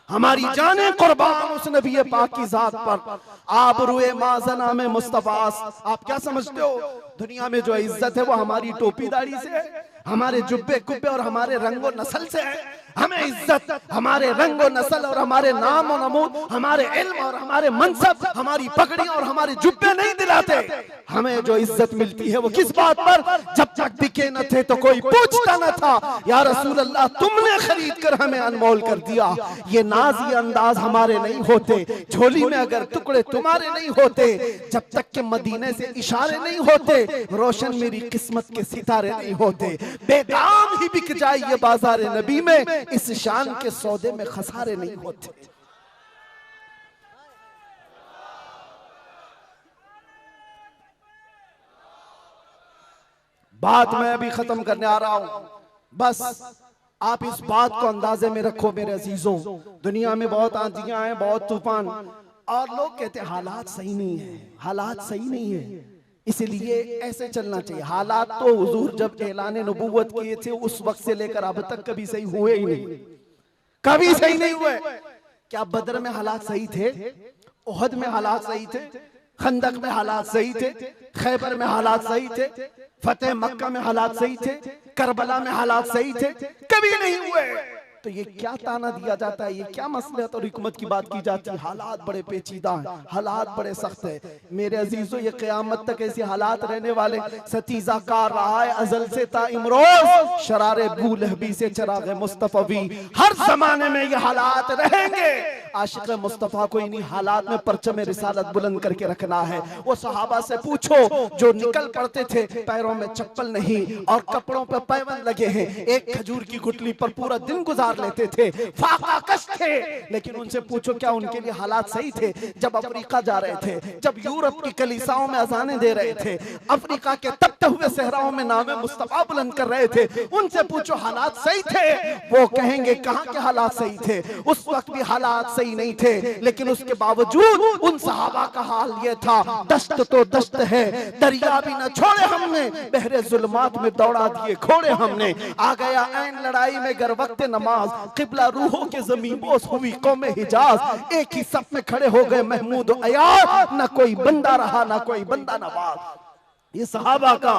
हमारी जाने कुर्बान उस नबी पाक की जात पर। आप रुए माजना में मुस्तफास, आप क्या समझते हो दुनिया में जो इज्जत है वो हमारी टोपी दाढ़ी से है, हमारे जुब्बे कुब्बे और हमारे रंगो नस्ल से है। हमें इज्जत हमारे रंगो नस्ल और हमारे नाम और नमूद, हमारे इल्म और हमारे मनसब, हमारी पगड़ी और हमारे जुब्बे नहीं दिलाते। हमें जो इज्जत मिलती है वो किस बात पर? जब तक बिके न थे तो कोई पूछता न था, या रसूल अल्लाह तुमने खरीद कर हमें अनमोल कर दिया। ये नाज ये अंदाज हमारे नहीं होते, झोली में अगर टुकड़े तुम्हारे नहीं होते, जब तक के मदीने से इशारे नहीं होते, रोशन मेरी किस्मत के सितारे नहीं होते। बेदाम ही बिक जाए ये बाजार नबी में, इस शान के सौदे में खसारे नहीं होते। बात मैं अभी खत्म करने आ रहा हूं, बस आप इस बात को अंदाजे में रखो मेरे अजीजों। दुनिया में बहुत आंधियां हैं, बहुत तूफान, और लोग कहते हैं हालात सही नहीं है, हालात सही नहीं है, इसलिए ऐसे चलना चाहिए। हालात तो हुजूर जब ऐलान नबूवत किए थे उस वक्त से लेकर अब तक कभी सही हुए ही नहीं, कभी सही नहीं हुए। क्या बदर में हालात सही थे? ओहद में हालात सही थे? खंदक में हालात सही थे? खैबर में हालात सही थे? फतेह मक्का में हालात सही थे? करबला में हालात सही थे? कभी नहीं हुए। तो ये क्या ताना दिया जाता है, ये क्या मसलहत और हिकमत की बात की जाती है? हालात बड़े पेचीदा हैं, हालात बड़े सख्त है मेरे अजीजों। ये क़यामत तक ऐसे हालात रहने वाले। सतीजा कार रहा है अजल से ता इमरोज, शरारे बूलहबी से चराग मुस्तफवी, हर जमाने में ये हालात रहेंगे। आशिक मुस्तफ़ा को इन्हीं हालात में परचम रिसालत बुलंद करके रखना है। वो सहाबा से पूछो जो निकल पड़ते थे, पैरों में चप्पल नहीं और कपड़ों पर पैबंद लगे हैं, एक खजूर की गुठली पर पूरा दिन गुजार लेते थे, फाका कश थे, लेकिन उनसे पूछो क्या उनके लिए हालात सही थे? जब अफ्रीका जा रहे थे, जब यूरोप की कलीसाओं में अजानें दे रहे थे, अफ्रीका के तपते हुए सहराओं में नामे मुस्तफा बुलंद कर रहे थे, उनसे पूछो हालात सही थे? वो कहेंगे कहां के हालात सही थे, उस वक्त भी हालात सही नहीं थे, लेकिन उसके बावजूद उन सहाबा का हाल ये था, दस्त तो दस्त है, दरिया भी न छोड़े हमने, बहरे जुल्मात में दौड़ा दिए घोड़े हमने। आ गया ऐन लड़ाई में गर वक्त नमाज, किबला रूहों के ज़मीन बोस हुई कौम हिजाज, एक ही सफ में खड़े हो गए महमूद और अयाज, न कोई बंदा रहा न कोई बंदा नवाज। ये सहाबा का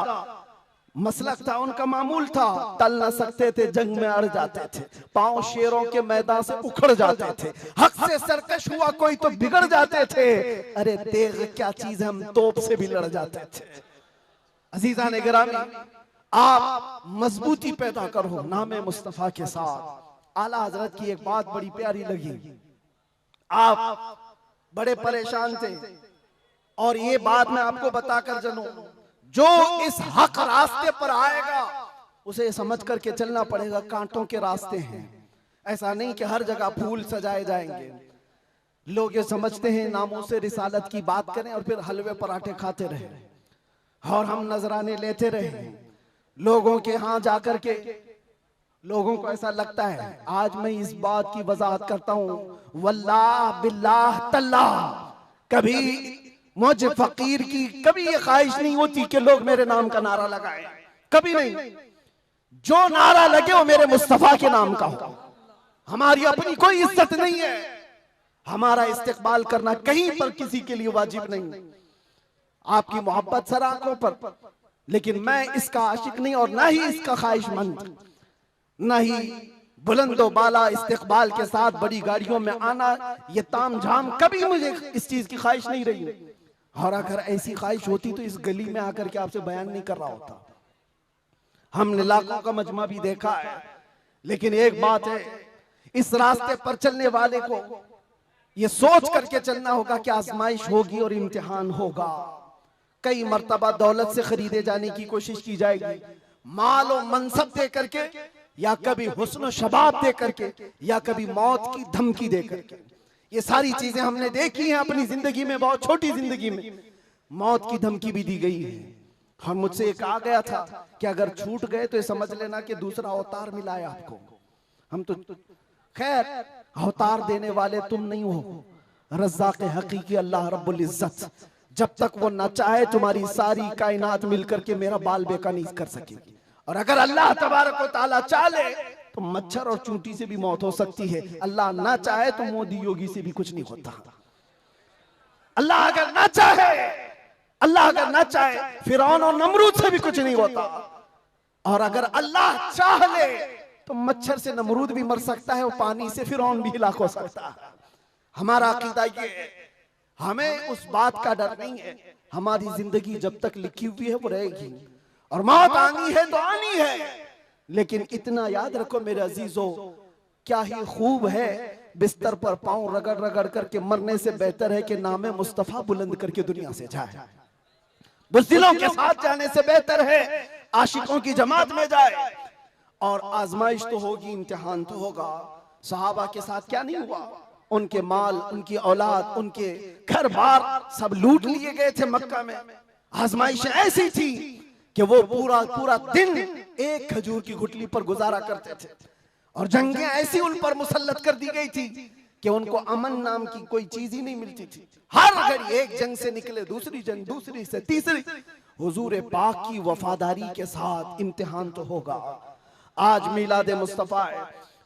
मसलक था, उनका मामूल था। टल न सकते थे, जंग में अड़ जाते थे, पांव शेरों के मैदान से उखड़ जाते थे, हक से सरकश हुआ कोई तो बिगड़ जाते थे। अरे तेग क्या चीज है, हम तोप से भी लड़ जाते थे। अजीजा ने गिरामी, आप मजबूती पैदा करो नामे मुस्तफा के साथ। आला हजरत की एक बात बड़ी प्यारी लगी, आप बड़े परेशान थे और ये बात मैं आपको बताकर चलूं, जो इस हक रास्ते पर आएगा उसे समझ करके चलना पड़ेगा, कांटों के रास्ते हैं। ऐसा नहीं कि हर जगह फूल सजाए जाएंगे। लोग ये समझते हैं नामों से रिसालत की बात करें और फिर हलवे पराठे खाते रहे और हम नजराने लेते रहे लोगों के यहाँ जाकर के। लोगों को ऐसा लगता है, आज मैं इस बात की वजाहत करता हूँ, वल्लाह बिल्लाह तल्लाह, कभी मुझे फकीर की कभी ये ख्वाहिश नहीं होती कि लोग मेरे नाम का नारा लगाएं, कभी नहीं। जो नारा लगे वो मेरे मुस्तफा के नाम का हो। हमारी अपनी कोई इज्जत नहीं है, हमारा इस्तेकबाल करना कहीं पर किसी के लिए वाजिब नहीं। आपकी मोहब्बत सर आंखों पर, लेकिन मैं इसका आशिक नहीं और ना ही इसका ख्वाहिशमंद, ना ही बुलंदो बाला इस्तेकबाल के साथ बड़ी गाड़ियों में आना, ये ताम झाम, कभी मुझे इस चीज की ख्वाहिश नहीं रही। और अगर ऐसी ख्वाहिश होती तो इस गली में आकर के आपसे बयान नहीं कर रहा होता। हमने लाखों का मजमा भी देखा है, लेकिन एक बात है, इस रास्ते पर चलने वाले को ये सोच करके चलना होगा कि आजमाइश होगी और इम्तिहान होगा। कई मर्तबा दौलत से खरीदे जाने की कोशिश की जाएगी, माल और मनसब दे करके, या कभी हुस्न शबाब दे करके, या कभी मौत की धमकी दे करके। ये सारी चीजें हमने देखी हैं अपनी जिंदगी में, बहुत छोटी जिंदगी में मौत की धमकी भी दी गई है। और मुझसे एक आ गया था कि अगर छूट गए तो ये समझ लेना कि दूसरा अवतार मिला है आपको। हम तो खैर अवतार देने वाले तुम नहीं हो, रज़्ज़ाक़ हकीकी अल्लाह रब्बुल इज्जत, जब तक वो न चाहे तुम्हारी सारी कायनात मिलकर के मेरा बाल बेका नहीं कर सकेगी। और अगर अल्लाह तबारक व तआला चाहे तो मच्छर और चूंटी से भी मौत हो सकती है। अल्लाह ना चाहे तो मोदी योगी से भी कुछ नहीं होता। अल्लाह अगर ना चाहे, अल्लाह अगर ना चाहे फिरौन और नमरूद से भी कुछ नहीं होता। और अगर अल्लाह चाह ले तो मच्छर से नमरूद भी मर सकता है और पानी से फिरौन भी हिलाक हो सकता है। हमारा अकीदा ये है, हमें उस बात का डर नहीं है। हमारी जिंदगी जब तक लिखी हुई है वो रहेगी, और मौत आनी है तो आनी है। लेकिन इतना याद रखो मेरे अजीजों, क्या ही खूब है बिस्तर पर पांव रगड़ रगड़ करके मरने से बेहतर है कि नामे मुस्तफा बुलंद करके दुनिया से जाए। बुज़दिलों के साथ जाने से बेहतर है आशिकों की जमात में जाए। और आजमाइश तो होगी, इम्तिहान तो होगा। सहाबा के साथ क्या नहीं हुआ? उनके माल, उनकी औलाद, उनके घर बार सब लूट लिए गए थे मक्का में। आजमाइश ऐसी थी कि वो पूरा पूरा दिन एक खजूर की गुठली पर गुजारा करते थे, और जंगें ऐसी उन पर मुसल्लत कर दी गई थी कि उनको अमन नाम की कोई चीज ही नहीं मिलती थी। हर घड़ी एक जंग से निकले दूसरी जंग, दूसरी से तीसरी। हुजूर पाक की वफादारी के साथ इम्तिहान तो होगा। आज मिलाद मुस्तफा है,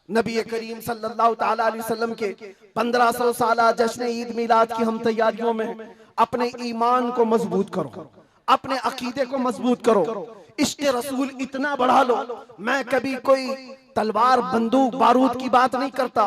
नबी करीम सल्लल्लाहु ताला अलैहि वसल्लम के 1500 साला जश्न ईद मिलाद की हम तैयारियों में अपने ईमान को मजबूत करो, अपने अकीदे को मजबूत करो, इश्क़ रसूल इतना बढ़ा लो। मैं कभी कोई तलवार बंदूक बारूद की बात नहीं करता,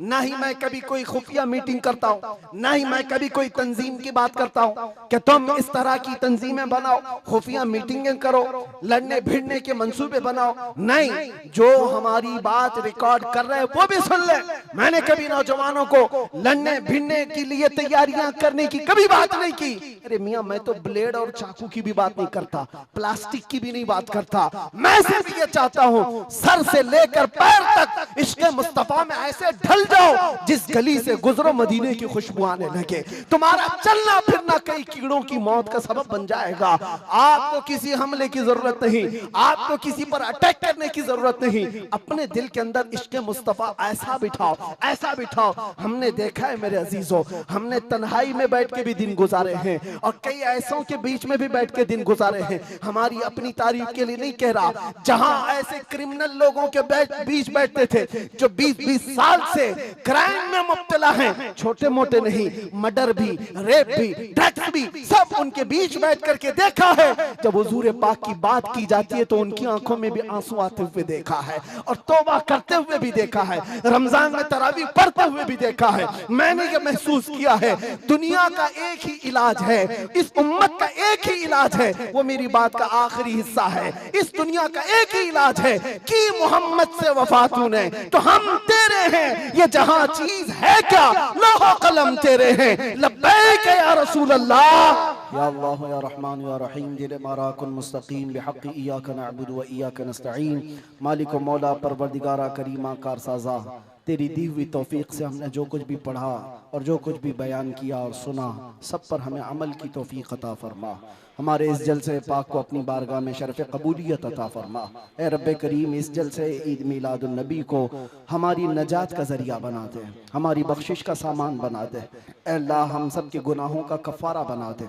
ना ही मैं कभी कोई खुफिया मीटिंग करता हूँ, ना ही मैं कभी कोई तंजीम की बात करता हूँ कि तुम इस तरह की तंजीमें बनाओ, खुफिया मीटिंगें करो, लड़ने भिड़ने के मंसूबे बनाओ। नहीं, जो हमारी बात रिकॉर्ड कर रहे हैं वो भी सुन ले। मैंने कभी नौजवानों को लड़ने भिड़ने के लिए तैयारियां करने की कभी बात नहीं की। अरे मियाँ, मैं तो ब्लेड और चाकू की भी बात नहीं करता, प्लास्टिक की भी नहीं बात करता। मैं सिर्फ ये चाहता हूँ सर से लेकर पैर तक इश्क़ मुस्तफा में ऐसे ढल जाओ जिस गली से गुजरो मदीने की खुशबू आने लगे। तुम्हारा चलना फिरना कई कीड़ों की मौत का सबब बन जाएगा। आपको किसी हमले की जरूरत नहीं, आपको किसी पर अटैक करने की जरूरत नहीं। अपने दिल के अंदर इश्क़ मुस्तफा ऐसा बिठाओ, ऐसा बिठाओ। हमने देखा है मेरे अजीजों, हमने तन्हाई में बैठ के भी दिन गुजारे हैं और कई ऐसों के बीच में भी बैठ के दिन गुजारे हैं। हमारी अपनी तारीफ के लिए नहीं कह रहा, जहां ऐसे क्रिमिनल लोगों के बीच बैठते थे जो 20-20 साल से क्राइम में मुब्तला हैं, छोटे मोटे नहीं, मर्डर भी, रेप भी, ड्रग्स भी, सब उनके बीच बैठ करके देखा है। जब हुजूर पाक की बात की जाती है तो उनकी आंखों में भी आंसू आते हुए देखा है, और तौबा करते हुए भी देखा है, रमजान में तरावी पढ़ते हुए भी देखा है। मैंने ये महसूस किया है दुनिया का एक ही इलाज है, इस उम्मत का एक ही इलाज है, वो मेरी बात का आखिरी हिस्सा है। इस दुनिया का एक ही इलाज है कि मोहम्मद से वफा तूने तो हम तेरे हैं, ये जहां चीज है क्या लौह कलम तेरे हैं। लब्बैक या रसूल अल्लाह, या अल्लाह या रहमान या रहीम, दिल माराकुन मुस्तकीम बिहक़्क़ि इय्याका नअबुदु व इय्याका नस्तईन। मालिक व मौला परवरदिगारा करीमा कारसाज़ा, तेरी दी हुई तौफीक से हमने जो कुछ भी पढ़ा और जो कुछ भी बयान किया और सुना, सब पर हमें अमल की तौफीक अता फरमा। हमारे इस जलसे पाक को अपनी बारगाह में शरफ़ कबूलियत अता फरमा। ए रब्बे करीम, इस जलसे ईद मिलादुन नबी को हमारी नजात का ज़रिया बना दे, हमारी बख्शिश का सामान बना दे। ए अल्लाह, हम सब के गुनाहों का कफ़ारा बना दे।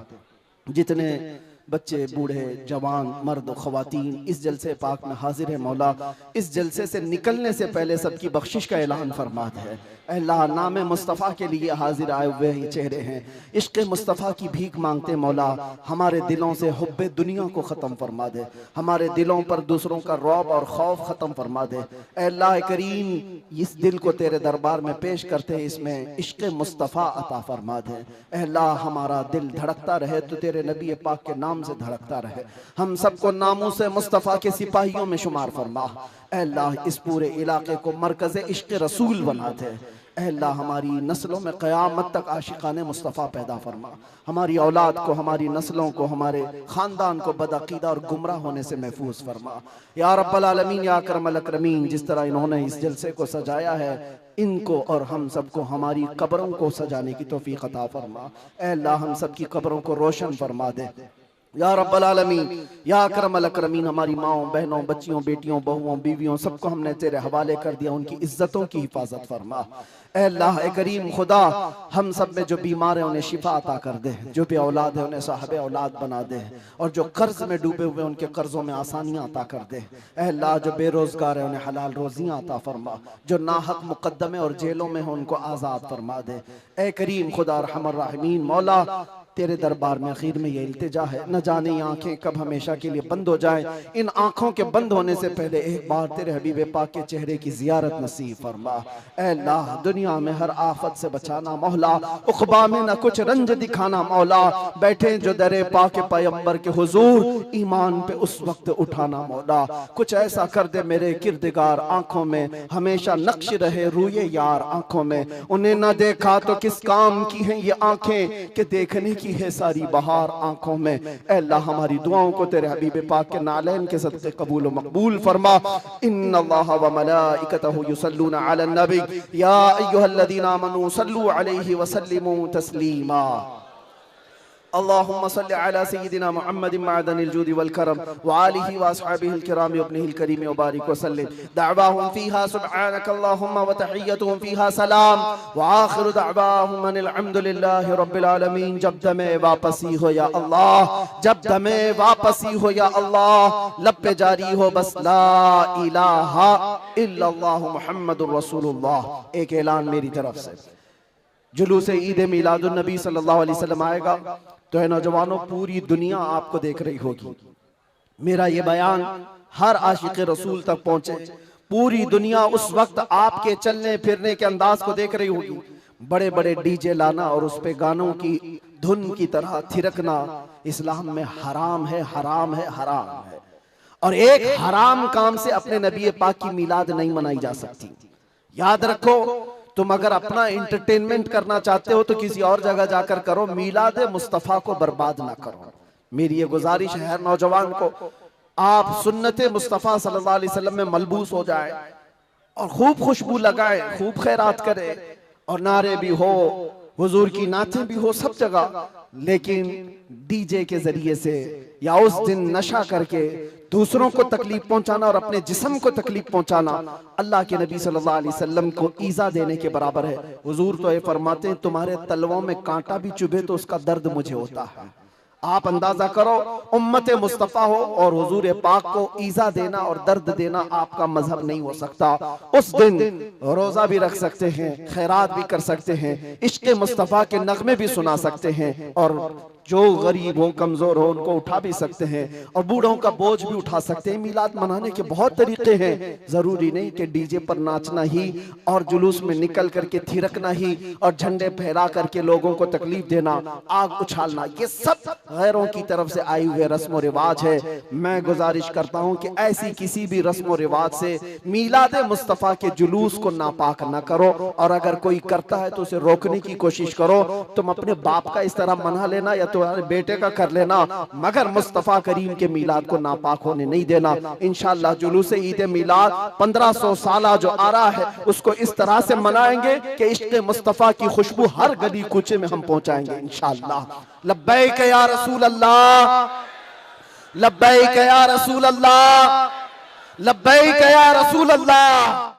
जितने बच्चे, बूढ़े, जवान, मर्द, ख़वातीन इस जलसे पाक में हाजिर है मौला, इस जलसे से निकलने से पहले सबकी बख्शिश का ऐलान फरमा दे। अल्लाह, नाम मुस्तफ़ा के लिए हाजिर आए हुए ये चेहरे हैं, इश्क़ मुस्तफ़ा की भीख मांगते मौला, हमारे दिलों से हुब्बे दुनिया को ख़त्म फरमा दे, हमारे दिलों पर दूसरों का रौब और खौफ ख़त्म फरमा दे। अल्लाह करीम, इस दिल को तेरे दरबार में पेश करते हैं, इसमें इश्क़ मुस्तफ़ा अता फरमा दे। अल्लाह, हमारा दिल धड़कता रहे तो तेरे नबी पाक के नाम से धड़कता रहे। हम सबको नामूस मुस्तफ़ा के सिपाहियों में शुमार फरमा। अल्लाह, इस पूरे इलाके को मरकज़ इश्क़ रसूल बना दे। अल्लाह, हमारी नस्लों में क़यामत तक आशिकाने मुस्तफ़ा पैदा फरमा। हमारी औलाद को, हमारी नस्लों को, हमारे ख़ानदान को बदअक़ीदा और गुमराह होने से महफूज फरमा। या रब्बल आलमीन, या अकरमल अकरमीन, जिस तरह इन्होंने इस जलसे को सजाया है, इनको और हम सबको हमारी कब्रों को सजाने की तौफ़ीक़ अता फरमा। अल्लाह, हम सब की कब्रों को रोशन फरमा दे। या रब्बल आलमीन, या अकरमल अकरमीन, हमारी माओ बहनों बच्चियों बेटियों बहुओं बीवियों सबको हमने तेरे हवाले कर दिया, उनकी इज्जतों की हिफाजत फरमा। ऐ अल्लाह ए करीम खुदा, हम सब में जो बीमार है उन्हें शिफा अता कर दे, जो भी औलाद है उन्हें साहब औलाद बना दे, और जो कर्ज में डूबे हुए उनके कर्जों में आसानियां अता कर दे। ऐ अल्लाह जो बेरोजगार है उन्हें हलाल रोजियां अता फरमा, जो नाहक मुकद्दमे और जेलों में हो उनको आज़ाद फरमा दे। ऐ करीम खुदा रहमान रहीम, मौला तेरे दरबार में आखिर में ये इल्तिजा है, न जाने ये आंखें कब हमेशा के लिए बंद हो जाए। इन आंखों के बंद होने से पहले एक बार तेरे हबीब पाक के चेहरे की जियारत नसीब फरमा। ऐ अल्लाह दुनिया में हर आफत से बचाना मौला, उक़बा में न कुछ रंज दिखाना मौला, बैठे जो दरे पाक पैगंबर के हुजूर ईमान पे उस वक्त उठाना मौला। कुछ ऐसा कर दे मेरे किरदगार आंखों में हमेशा नक्श रहे रूए यार आंखों में, उन्हें न देखा तो किस काम की है ये आंखें कि देखने की है सारी बहार आंखों में। ऐ अल्लाह हमारी दुआओं को तेरे हबीब पाक के नालैन के सदक़े कबूल व मकबूल फरमा। इन्नल्लाह व मलाइकतहु युसल्लूना अलन नबी या अय्युहल्लज़ीना आमनू सल्लू अलैहि व सल्लिमू तस्लीमा। अल्लाहुम्मा सल्लि अला सय्यिदिना मुहम्मदिन मअदनिल जूदि वल करम व आलिहि व अस्हाबिहिल किराम व इब्निहिल करीम व बारिक व सल्लिम। दअवाहुम फीहा सुब्हानकल्लाहुम्मा व तहिय्यतुहुम फीहा सलाम व आखिरु दअवाहुम अनिल हम्दुलिल्लाहि रब्बिल आलमीन। जब दमे वापसी हो या अल्लाह, जब दमे वापसी हो या अल्लाह, लब पे जारी हो बस ला इलाहा इल्लल्लाहु मुहम्मदुर रसूलुल्लाह। एक ऐलान मेरी तरफ से, जुलूस ईद मिलादुन नबी सल्लल्लाहु अलैहि वसल्लम आएगा तो है नौजवानों, पूरी दुनिया आपको देख रही होगी। मेरा ये बयान हर आशिक रसूल तक पहुंचे। पूरी दुनिया उस वक्त आपके चलने फिरने के अंदाज को देख रही होगी। बड़े बड़े डीजे लाना और उस पे गानों की धुन की तरह थिरकना इस्लाम में हराम है, हराम है, हराम है। और एक हराम काम से अपने नबी पाक की मिलाद नहीं मनाई जा सकती। याद रखो, तुम अगर अपना एंटरटेनमेंट करना चाहते हो तो किसी और जगह जाकर करो, मिलाद मुस्तफा को बर्बाद ना करो। मेरी ये गुजारिश है हर नौजवान को, आप सुन्नत मुस्तफा सल्लल्लाहु अलैहि वसल्लम में मलबूस हो जाए और खूब खुशबू लगाए, खूब खैरात करे और नारे भी हो, हुजूर की नातें भी हो सब जगह, लेकिन डीजे के जरिए से या उस दिन नशा करके दूसरों को तकलीफ पहुंचाना और अपने जिस्म को तकलीफ पहुंचाना अल्लाह के नबी सल्लल्लाहु अलैहि वसल्लम को ईजा देने के बराबर है। हुजूर तो ये फरमाते हैं, तुम्हारे तलवों में कांटा भी चुभे तो उसका दर्द मुझे होता है। आप अंदाजा करो, उम्मत मुस्तफा हो और हुजूर पाक को ईजा देना और दर्द देना आपका मजहब नहीं हो सकता। उस दिन रोजा भी रख सकते हैं, खैरात भी कर सकते हैं, इश्क़ मुस्तफा के नगमे भी सुना सकते हैं, और जो गरीब हो कमजोर हो उनको उठा भी सकते हैं, और बूढ़ों का बोझ भी उठा सकते हैं। मिलाद मनाने के बहुत तरीके हैं, जरूरी नहीं कि डीजे पर नाचना ही और जुलूस में निकल करके थिरकना ही और झंडे फहरा करके लोगों को तकलीफ देना, आग उछालना, ये सब गैरों की तरफ से आए हुए रस्म व रिवाज है। मैं गुजारिश करता हूं कि ऐसी किसी भी रस्म व रिवाज से मिलाद मुस्तफा के जुलूस को नापाक न करो, और अगर कोई करता है तो उसे रोकने की कोशिश करो। तुम अपने बाप का इस तरह मना लेना या तुम्हारे बेटे का कर लेना, मगर मुस्तफा करीम के मिलाद को नापाक होने नहीं देना। इंशाअल्लाह जुलूस ईद मिलाद 1500 साल जो आ रहा है उसको इस तरह से मनाएंगे कि इश्क़ मुस्तफा की खुशबू हर गली कूचे में हम पहुंचाएंगे इंशाअल्लाह। लब्बैक या रसूल अल्लाह, लब्बैक या रसूल अल्लाह, लब्बैक या रसूल अल्लाह।